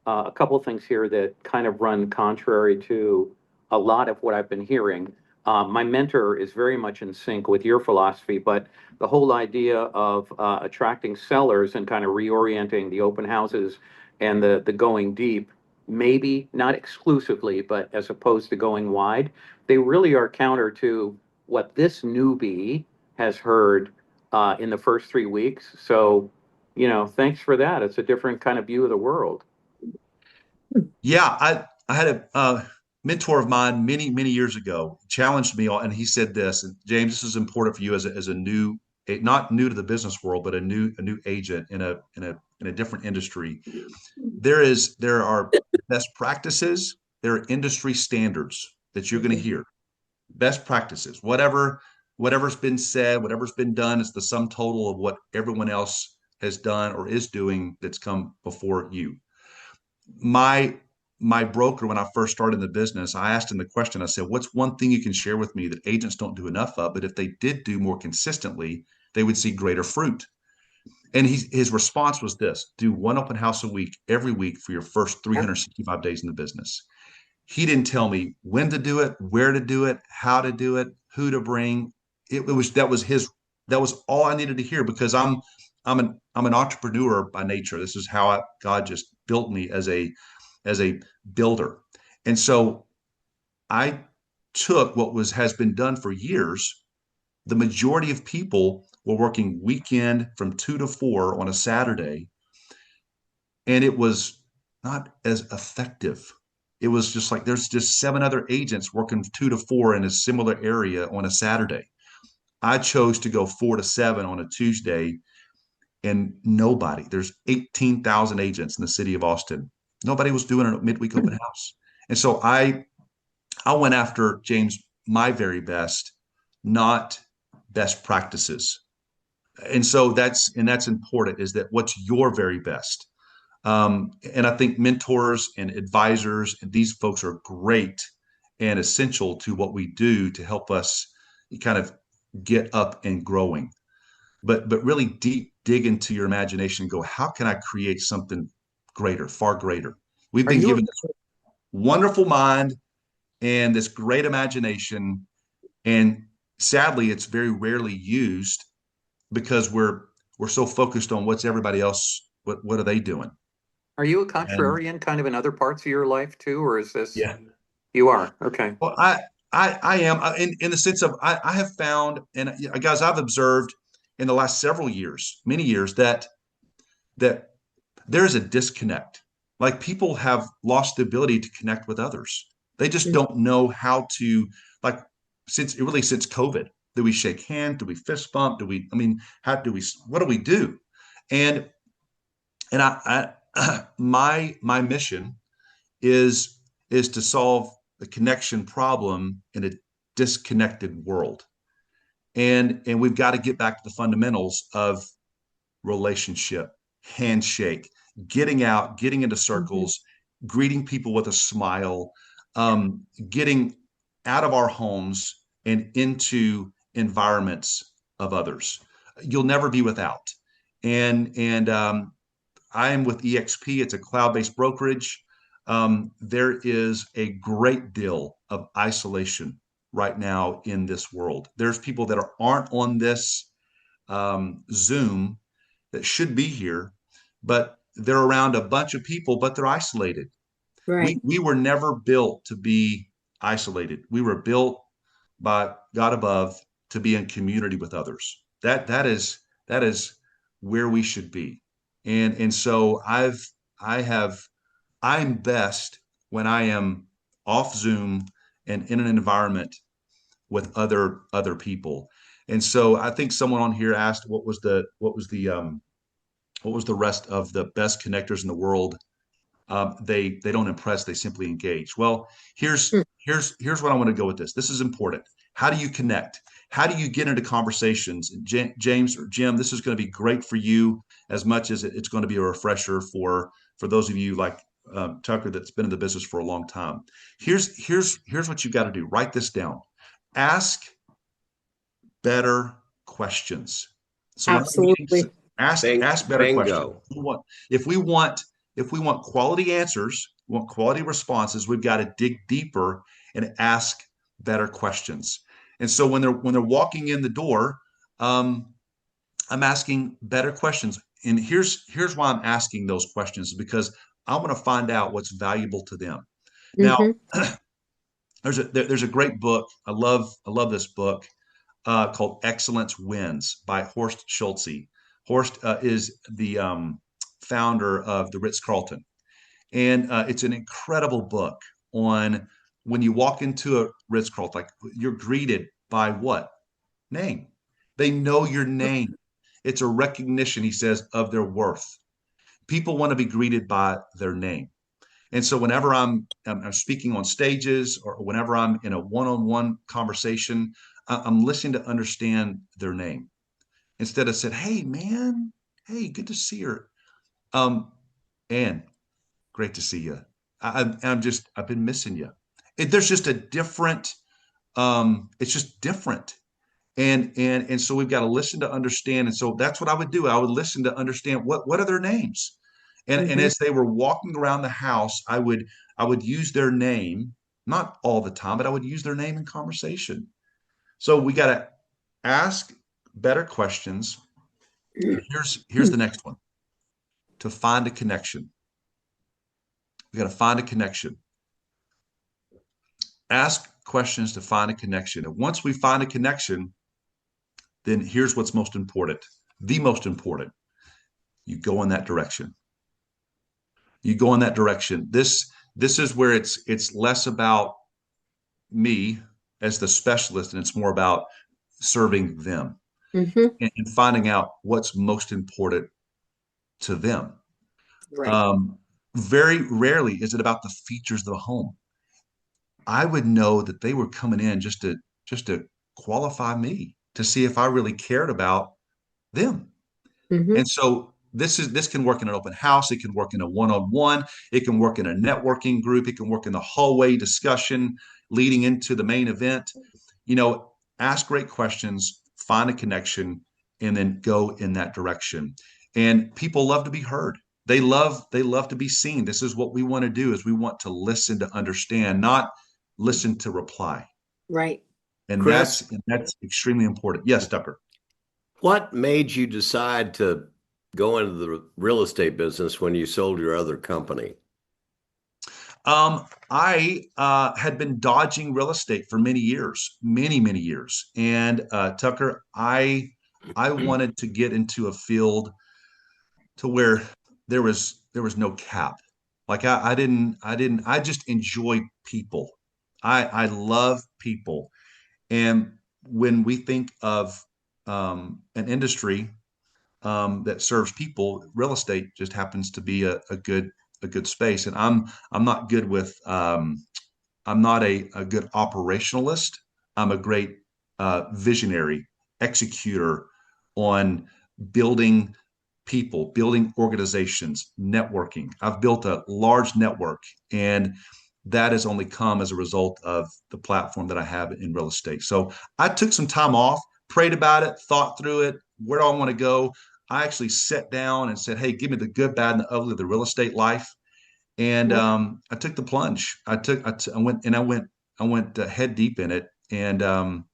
G: a couple of things here that kind of run contrary to a lot of what I've been hearing. My mentor is very much in sync with your philosophy, but the whole idea of attracting sellers and kind of reorienting the open houses and the going deep, maybe not exclusively, but as opposed to going wide, they really are counter to what this newbie has heard in the first 3 weeks. So, thanks for that. It's a different kind of view of the world.
C: Yeah, I had a mentor of mine many years ago challenged me, and he said this. And James, this is important for you as a new, not new to the business world, but a new agent in a different industry. There are best practices. There are industry standards that you're going to hear. Best practices, whatever's been said, whatever's been done, is the sum total of what everyone else has done or is doing that's come before you. My broker, when I first started in the business, I asked him the question. I said, what's one thing you can share with me that agents don't do enough of, but if they did do more consistently, they would see greater fruit? And his response was this: do one open house a week, every week, for your first 365 days in the business. He didn't tell me when to do it, where to do it, how to do it, who to bring. That was all I needed to hear, because I'm an entrepreneur by nature. This is how God just built me as a builder. And so I took what has been done for years. The majority of people were working weekend from 2 to 4 on a Saturday, and it was not as effective. It was just like there's just 7 other agents working 2 to 4 in a similar area on a Saturday. I chose to go 4 to 7 on a Tuesday, and there's 18,000 agents in the city of Austin. Nobody was doing a midweek open house. And so I went after, James, my very best, not best practices. And so that's important, is that what's your very best. And I think mentors and advisors and these folks are great and essential to what we do to help us kind of get up and growing. But really deep dig into your imagination and go, how can I create something greater, far greater? We've been given this wonderful mind and this great imagination, and sadly, it's very rarely used because we're so focused on what's everybody else, what are they doing?
G: Are you a
C: And
G: contrarian kind of in other parts of your life too, or is this?
C: yeah,
G: You are? Okay.
C: well, I am in the sense of I have found, and guys, I've observed in the last several years, many years, that there is a disconnect. Like, people have lost the ability to connect with others. They just don't know how to, like, since COVID. Do we shake hands? Do we fist bump? What do we do? And my mission is to solve the connection problem in a disconnected world. And we've got to get back to the fundamentals of relationship, handshake, getting out, getting into circles, greeting people with a smile, getting out of our homes and into environments of others. You'll never be without. And I am with EXP. It's a cloud-based brokerage. There is a great deal of isolation right now in this world. There's people that aren't on this Zoom that should be here, but they're around a bunch of people, but they're isolated.
A: Right.
C: We were never built to be isolated. We were built by God above to be in community with others. That is where we should be. And so I'm best when I am off Zoom and in an environment with other people. And so I think someone on here asked what was the rest of the best connectors in the world. They don't impress, they simply engage. Well,
A: Mm.
C: here's what I want to go with this. This is important. How do you connect? How do you get into conversations? James or Jim, this is going to be great for you as much as it's going to be a refresher for those of you like Tucker that's been in the business for a long time. Here's what you got to do. Write this down. Ask better questions. So
A: Absolutely.
C: ask better questions.
E: Bingo.
C: If we want quality answers, we want quality responses, we've got to dig deeper and ask better questions. And so when they're walking in the door, I'm asking better questions. And here's why I'm asking those questions, because I want to find out what's valuable to them. Now, there's a great book. I love this book called Excellence Wins by Horst Schulze. Horst is the founder of the Ritz-Carlton. And it's an incredible book on when you walk into a Ritz-Carlton, like you're greeted by what? Name. They know your name. It's a recognition, he says, of their worth. People want to be greeted by their name. And so whenever I'm speaking on stages or whenever I'm in a one-on-one conversation, I'm listening to understand their name instead of saying, "Hey, man, hey, good to see you." Ann, great to see you. I've been missing you. There's just a different, it's just different. And so we've got to listen to understand. And so that's what I would do. I would listen to understand what are their names. And as they were walking around the house, I would use their name, not all the time, but I would use their name in conversation. So we got to ask better questions. Here's the next one. To find a connection. We got to find a connection. Ask questions to find a connection. And once we find a connection, then here's what's most important. The most important. You go in that direction. You go in that direction. This is where it's less about me as the specialist, and it's more about serving them and finding out what's most important to them.
A: Right.
C: Very rarely is it about the features of the home. I would know that they were coming in just to qualify me, to see if I really cared about them. And so this can work in an open house. It can work in a one-on-one. It can work in a networking group. It can work in the hallway discussion leading into the main event. Ask great questions, find a connection, and then go in that direction. And people love to be heard. They love to be seen. This is what we want to do, is we want to listen to understand, not listen to reply.
A: Right.
C: And
E: Chris,
C: that's extremely important. Yes, Tucker.
E: what made you decide to go into the real estate business when you sold your other company?
C: I had been dodging real estate for many years, many years. And Tucker, I wanted to get into a field to where there was no cap. Like I just enjoy people. I love people. And when we think of an industry that serves people, real estate just happens to be a good space. And I'm not good with I'm not a good operationalist. I'm a great visionary executor on building people, building organizations, networking. I've built a large network, and that has only come as a result of the platform that I have in real estate. So I took some time off, prayed about it, thought through it. Where do I want to go? I actually sat down and said, "Hey, give me the good, bad, and the ugly of the real estate life." And I took the plunge. I went head deep in it, and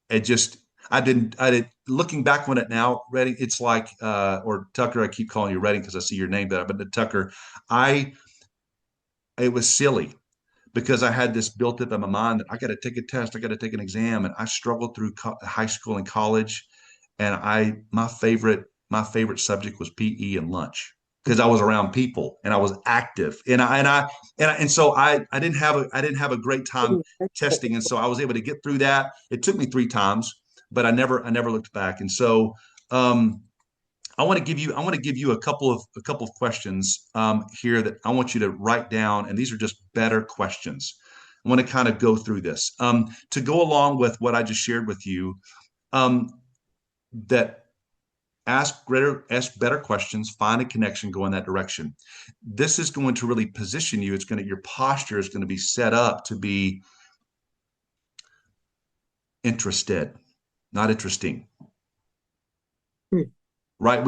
C: it just, I did, looking back on it now, Redding, it's like, or Tucker, I keep calling you Redding because I see your name there, but Tucker, I, it was silly because I had this built up in my mind that I got to take a test, I got to take an exam, and I struggled through high school and college, and my favorite subject was PE and lunch because I was around people and I was active, and so I didn't have a great time testing, and so I was able to get through that. It took me 3 times, but I never looked back, and so. I want to give you a couple of questions here that I want you to write down, and these are just better questions. I want to kind of go through this to go along with what I just shared with you. Um, that ask better questions, find a connection, go in that direction. This is going to really position you. Your posture is going to be set up to be interested, not interesting. Right?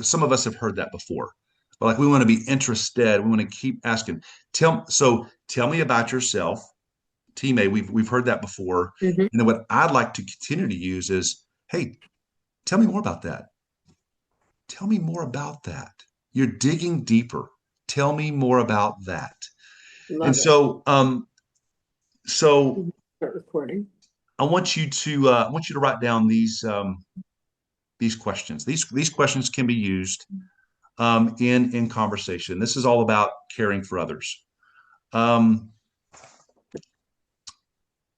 C: Some of us have heard that before. But like, we want to be interested. We want to keep asking. Tell me about yourself, teammate. We've heard that before.
A: Mm-hmm.
C: And then what I'd like to continue to use is, hey, tell me more about that. Tell me more about that. You're digging deeper. Tell me more about that.
A: Love
C: and
A: it.
C: So
A: Start recording.
C: I want you to write down these questions. These questions can be used in conversation. This is all about caring for others.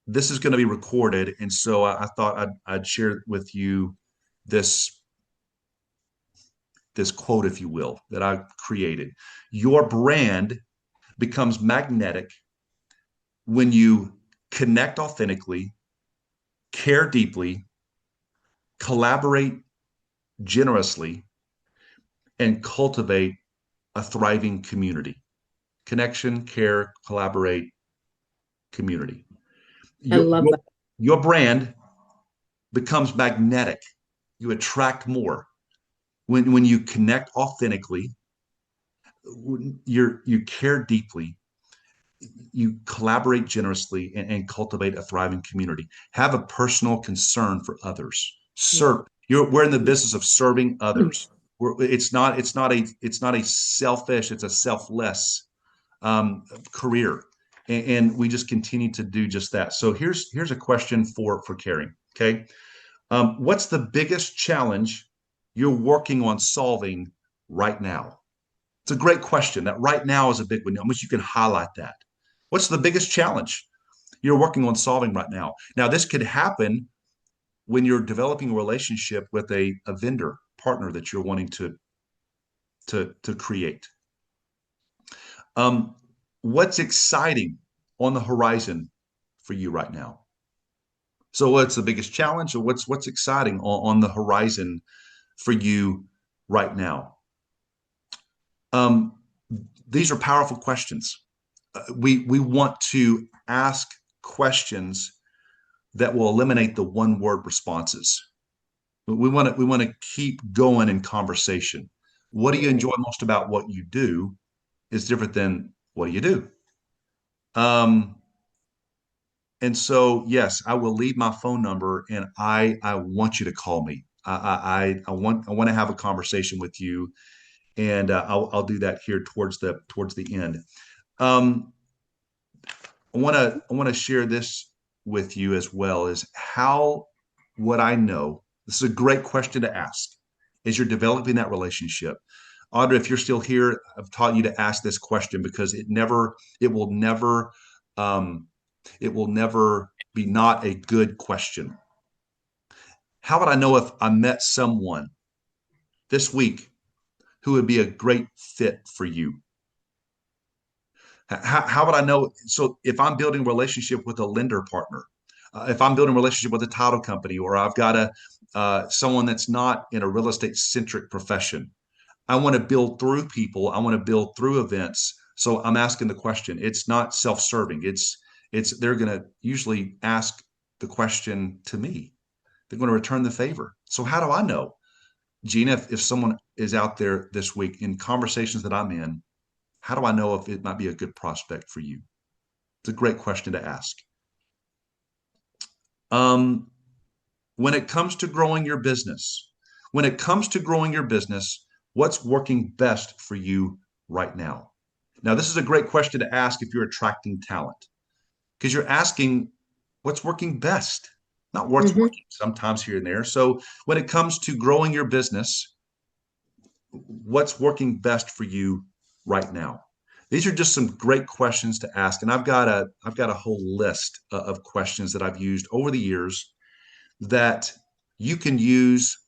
C: This is going to be recorded, and so I thought I'd share with you this quote, if you will, that I created. Your brand becomes magnetic when you connect authentically, care deeply, collaborate generously, and cultivate a thriving community. Connection, care, collaborate, community.
A: I love that.
C: Your brand becomes magnetic. You attract more when you connect authentically, you care deeply, you collaborate generously, and cultivate a thriving community. Have a personal concern for others. We're in the business of serving others. It's not a selfish, it's a selfless career, and we just continue to do just that. So here's a question for caring. Okay, what's the biggest challenge you're working on solving right now? It's a great question. That right now is a big one. How much you can highlight that? What's the biggest challenge you're working on solving right now? Now, this could happen when you're developing a relationship with a vendor partner that you're wanting to create. What's exciting on the horizon for you right now? So what's the biggest challenge, or what's exciting on the horizon for you right now? These are powerful questions. We want to ask questions that will eliminate the one-word responses. We want to keep going in conversation. What do you enjoy most about what you do is different than what do you do? And so, yes, I will leave my phone number, and I want you to call me. I want to have a conversation with you, and I'll do that here towards the end. I want to share this with you as well. Is how would I know? This is a great question to ask as you're developing that relationship. Audra, if you're still here, I've taught you to ask this question because it will never be not a good question. How would I know if I met someone this week who would be a great fit for you? How would I know? So if I'm building a relationship with a lender partner, if I'm building a relationship with a title company, or I've got someone that's not in a real estate centric profession, I want to build through people. I want to build through events So I'm asking the question. It's not self-serving. They're going to usually ask the question to me. They're going to return the favor. So how do I know, Gina, if someone is out there this week in conversations that I'm in, how do I know if it might be a good prospect for you? It's a great question to ask. When it comes to growing your business, what's working best for you right now? Now, this is a great question to ask if you're attracting talent, because you're asking what's working best, not what's working sometimes here and there. So when it comes to growing your business, what's working best for you right now? These are just some great questions to ask, and I've got a whole list of questions that I've used over the years that you can use,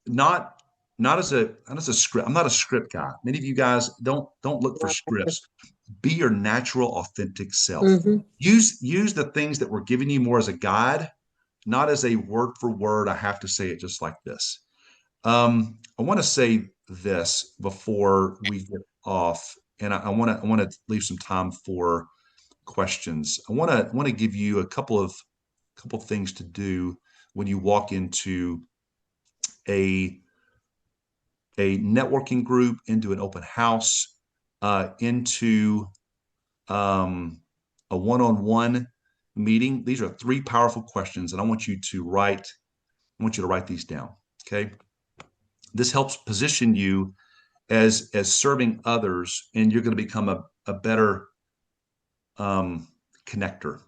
C: not as a script. I'm not a script guy. Many of you guys don't look for scripts. Be your natural, authentic self. Use the things that we're giving you more as a guide, not as a word for word. I have to say it just like this. I want to say this before we get off, and I want to leave some time for questions. I want to give you a couple of things to do when you walk into a networking group, into an open house, into a one-on-one meeting. These are 3 powerful questions, and I want you to write these down. Okay. This helps position you as serving others, and you're going to become a better connector.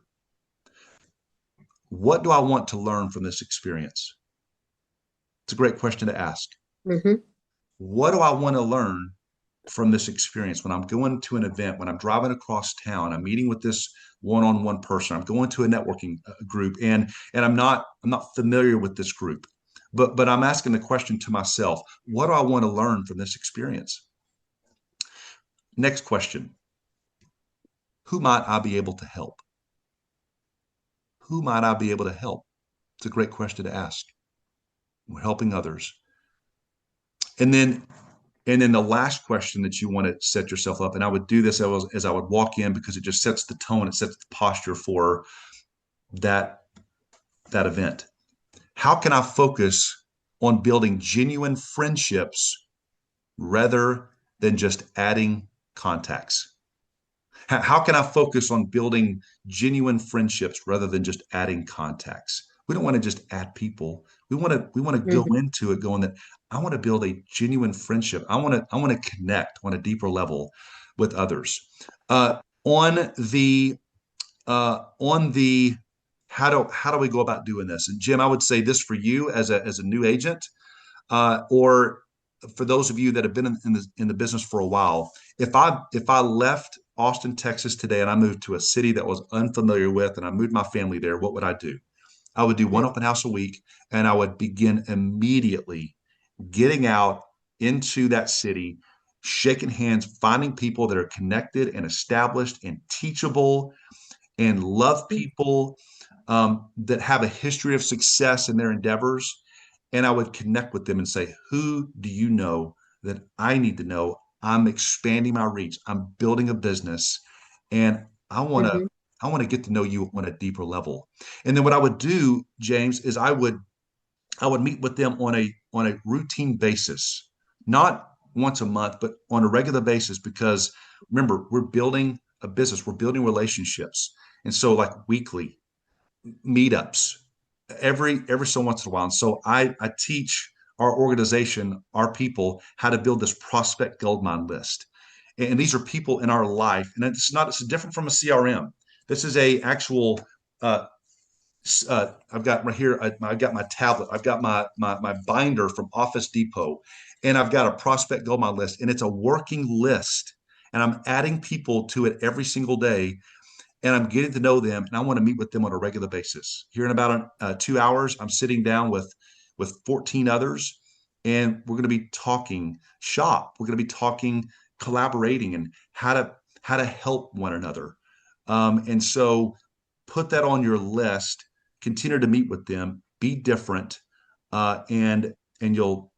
C: What do I want to learn from this experience? It's a great question to ask. What do I want to learn from this experience? When I'm going to an event, when I'm driving across town, I'm meeting with this one-on-one person, I'm going to a networking group, and I'm not familiar with this group, but I'm asking the question to myself, what do I want to learn from this experience? Next question. Who might I be able to help? Who might I be able to help? It's a great question to ask. We're helping others. And then the last question that you want to set yourself up, and I would do this as I would walk in, because it just sets the tone, it sets the posture for that event. How can I focus on building genuine friendships rather than just adding contacts? How can I focus on building genuine friendships rather than just adding contacts? We don't want to just add people. We want to go into it going that I want to build a genuine friendship. I want to connect on a deeper level with others. On the how do we go about doing this? And Jim, I would say this for you as a new agent, or for those of you that have been in the business for a while. If I left Austin, Texas today, and I moved to a city that was unfamiliar with, and I moved my family there, what would I do? I would do one open house a week, and I would begin immediately getting out into that city, shaking hands, finding people that are connected and established and teachable and love people, that have a history of success in their endeavors. And I would connect with them and say, who do you know that I need to know? I'm expanding my reach. I'm building a business, and I want to get to know you on a deeper level. And then what I would do, James, is I would meet with them on a routine basis, not once a month, but on a regular basis, because remember, we're building a business, we're building relationships. And so like weekly meetups, every so once in a while. And so I teach our organization, our people, how to build this prospect goldmine list. And these are people in our life, and it's different from a CRM. This is a actual I've got right here, I've got my tablet, I've got my binder from Office Depot, and I've got a prospect goldmine list, and it's a working list, and I'm adding people to it every single day, and I'm getting to know them, and I want to meet with them on a regular basis. Here in about 2 hours, I'm sitting down with 14 others, and we're going to be talking shop. We're going to be talking collaborating and how to help one another. And so put that on your list. Continue to meet with them. Be different, and you'll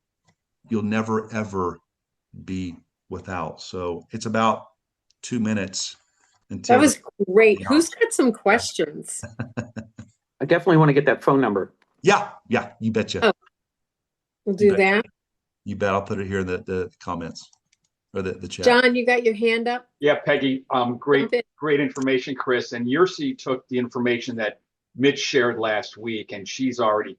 C: never ever be without. So it's about 2 minutes
A: That
C: until
A: was great.
C: the
A: Who's got some questions?
G: I definitely want to get that phone number.
C: Yeah, you betcha.
A: Oh, we'll
C: You
A: do
C: bet.
A: that.
C: You bet. I'll put it here in the comments or the chat.
A: John, you got your hand up?
B: Yeah, Peggy,
A: Jump in.
B: great information, Chris. And Yursi took the information that Mitch shared last week, and she's already,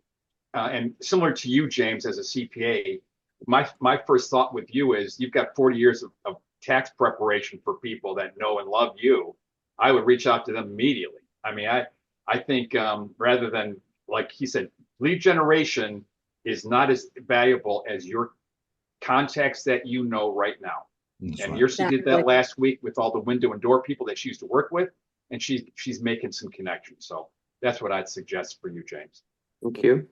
B: and similar to you, James, as a CPA, my first thought with you is you've got 40 years of tax preparation for people that know and love you. I would reach out to them immediately. I mean, I think rather than, like he said, lead generation is not as valuable as your contacts that you know right now.
C: That's
B: And
C: right.
B: Yursi did that
A: Exactly.
B: last week with all the window and door people that she used to work with, and she's making some connections. So that's what I'd suggest for you, James.
G: Thank you.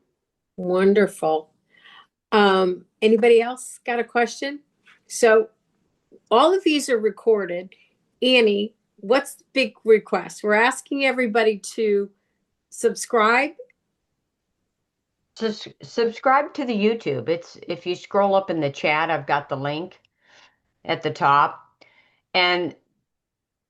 A: Wonderful. Anybody else got a question? So all of these are recorded. Annie, what's the big request? We're asking everybody to subscribe.
J: Subscribe to the YouTube. It's if you scroll up in the chat, I've got the link at the top. And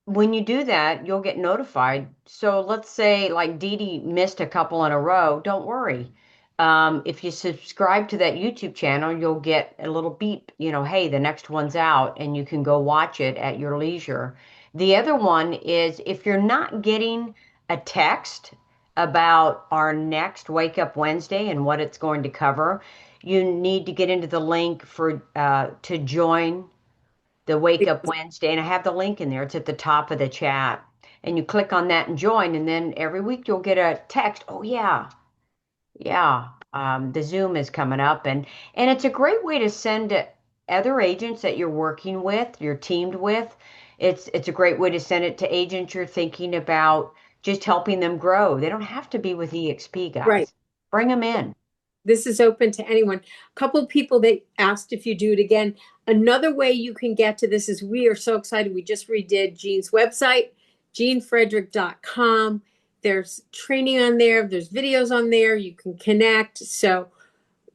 J: when you do that, you'll get notified. So let's say like Dee Dee missed a couple in a row, don't worry. If you subscribe to that YouTube channel, you'll get a little beep, hey, the next one's out, and you can go watch it at your leisure. The other one is if you're not getting a text about our next Wake Up Wednesday and what it's going to cover, you need to get into the link for to join the Wake Up Wednesday, and I have the link in there. It's at the top of the chat. And you click on that and join, and then every week you'll get a text. Oh yeah, the Zoom is coming up, and it's a great way to send to other agents that you're working with, you're teamed with. It's a great way to send it to agents you're thinking about just helping them grow. They don't have to be with EXP, guys.
A: Right.
J: Bring them in.
A: This is open to anyone. A couple of people that asked if you do it again. Another way you can get to this is we are so excited. We just redid Jean's website, jeanfrederick.com. There's training on there. There's videos on there. You can connect. So,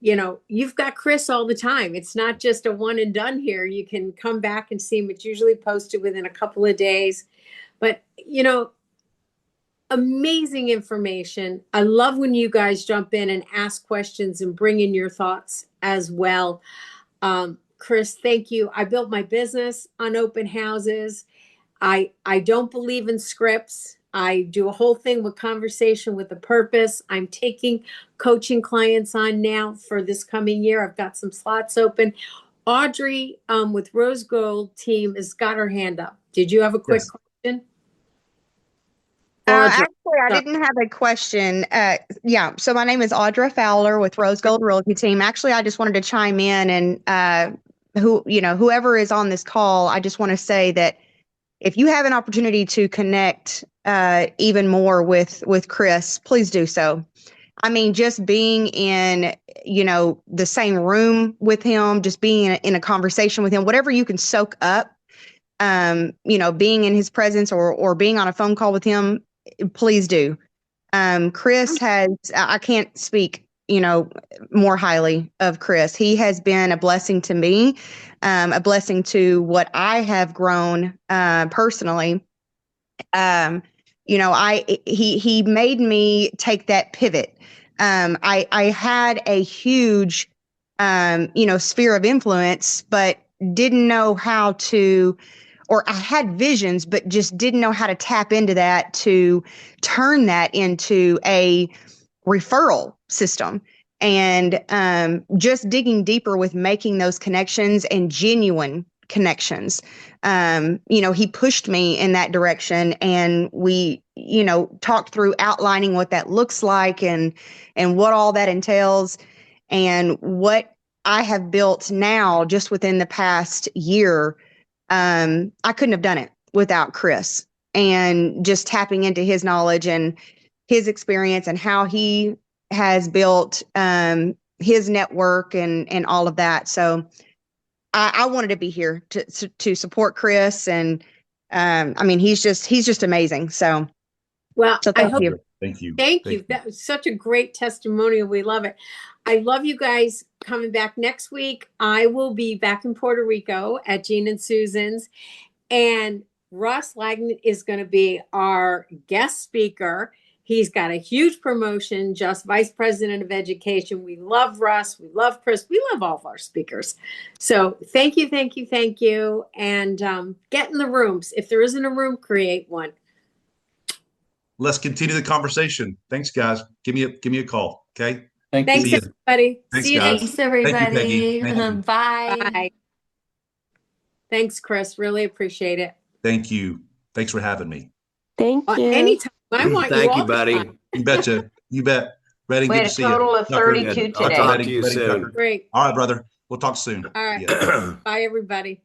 A: you've got Chris all the time. It's not just a one and done here. You can come back and see him. It's usually posted within a couple of days. But, amazing information. I love when you guys jump in and ask questions and bring in your thoughts as well. Chris, thank you. I built my business on open houses. I don't believe in scripts. I do a whole thing with conversation with a purpose. I'm taking coaching clients on now for this coming year. I've got some slots open. Audrey with Rose Gold team has got her hand up. Did you have a quick question?
K: Actually, I didn't have a question. So my name is Audra Fowler with Rose Gold Realty Team. Actually, I just wanted to chime in and whoever is on this call, I just want to say that if you have an opportunity to connect even more with Chris, please do so. I mean, just being in, the same room with him, just being in a conversation with him, whatever you can soak up, being in his presence or being on a phone call with him, please do. Chris I can't speak, more highly of Chris. He has been a blessing to me, a blessing to what I have grown personally. He made me take that pivot. I had a huge, sphere of influence, but didn't know how to, or I had visions, but just didn't know how to tap into that to turn that into a referral system. And just digging deeper with making those connections and genuine connections. He pushed me in that direction, and we, talked through outlining what that looks like and what all that entails, and what I have built now just within the past year. I couldn't have done it without Chris, and just tapping into his knowledge and his experience and how he has built his network and all of that. So I wanted to be here to support Chris, and he's just amazing. So thank you.
C: Thank you.
A: Thank you. That was such a great testimonial. We love it. I love you guys coming back next week. I will be back in Puerto Rico at Jean and Susan's. And Russ Lagnan is going to be our guest speaker. He's got a huge promotion, just Vice President of Education. We love Russ. We love Chris. We love all of our speakers. So thank you, thank you, thank you. And get in the rooms. If there isn't a room, create one.
C: Let's continue the conversation. Thanks, guys. Give me a call. Okay.
A: Thanks,
C: See ya.
A: everybody.
C: Thanks,
A: See you
C: guys.
A: next.
L: Thanks, everybody.
C: Thank you, Peggy. Thank you.
L: Bye.
A: Bye. Thanks, Chris. Really appreciate it.
C: Thank you. Thanks for having me.
L: Thank you.
A: Anytime. I want you
E: Thank
A: all
E: you,
A: the
E: buddy.
A: time.
C: You betcha. You bet. Ready?
J: We
C: Good
J: had
C: to
J: a
C: see you.
J: total of
C: Tucker.
J: 32
E: Good. I'll
J: today.
E: talk
C: Ready,
E: to you
C: ready,
E: soon.
C: Tucker.
A: Great.
C: All right, brother. We'll talk soon.
A: All right.
C: Yeah.
A: Bye, everybody.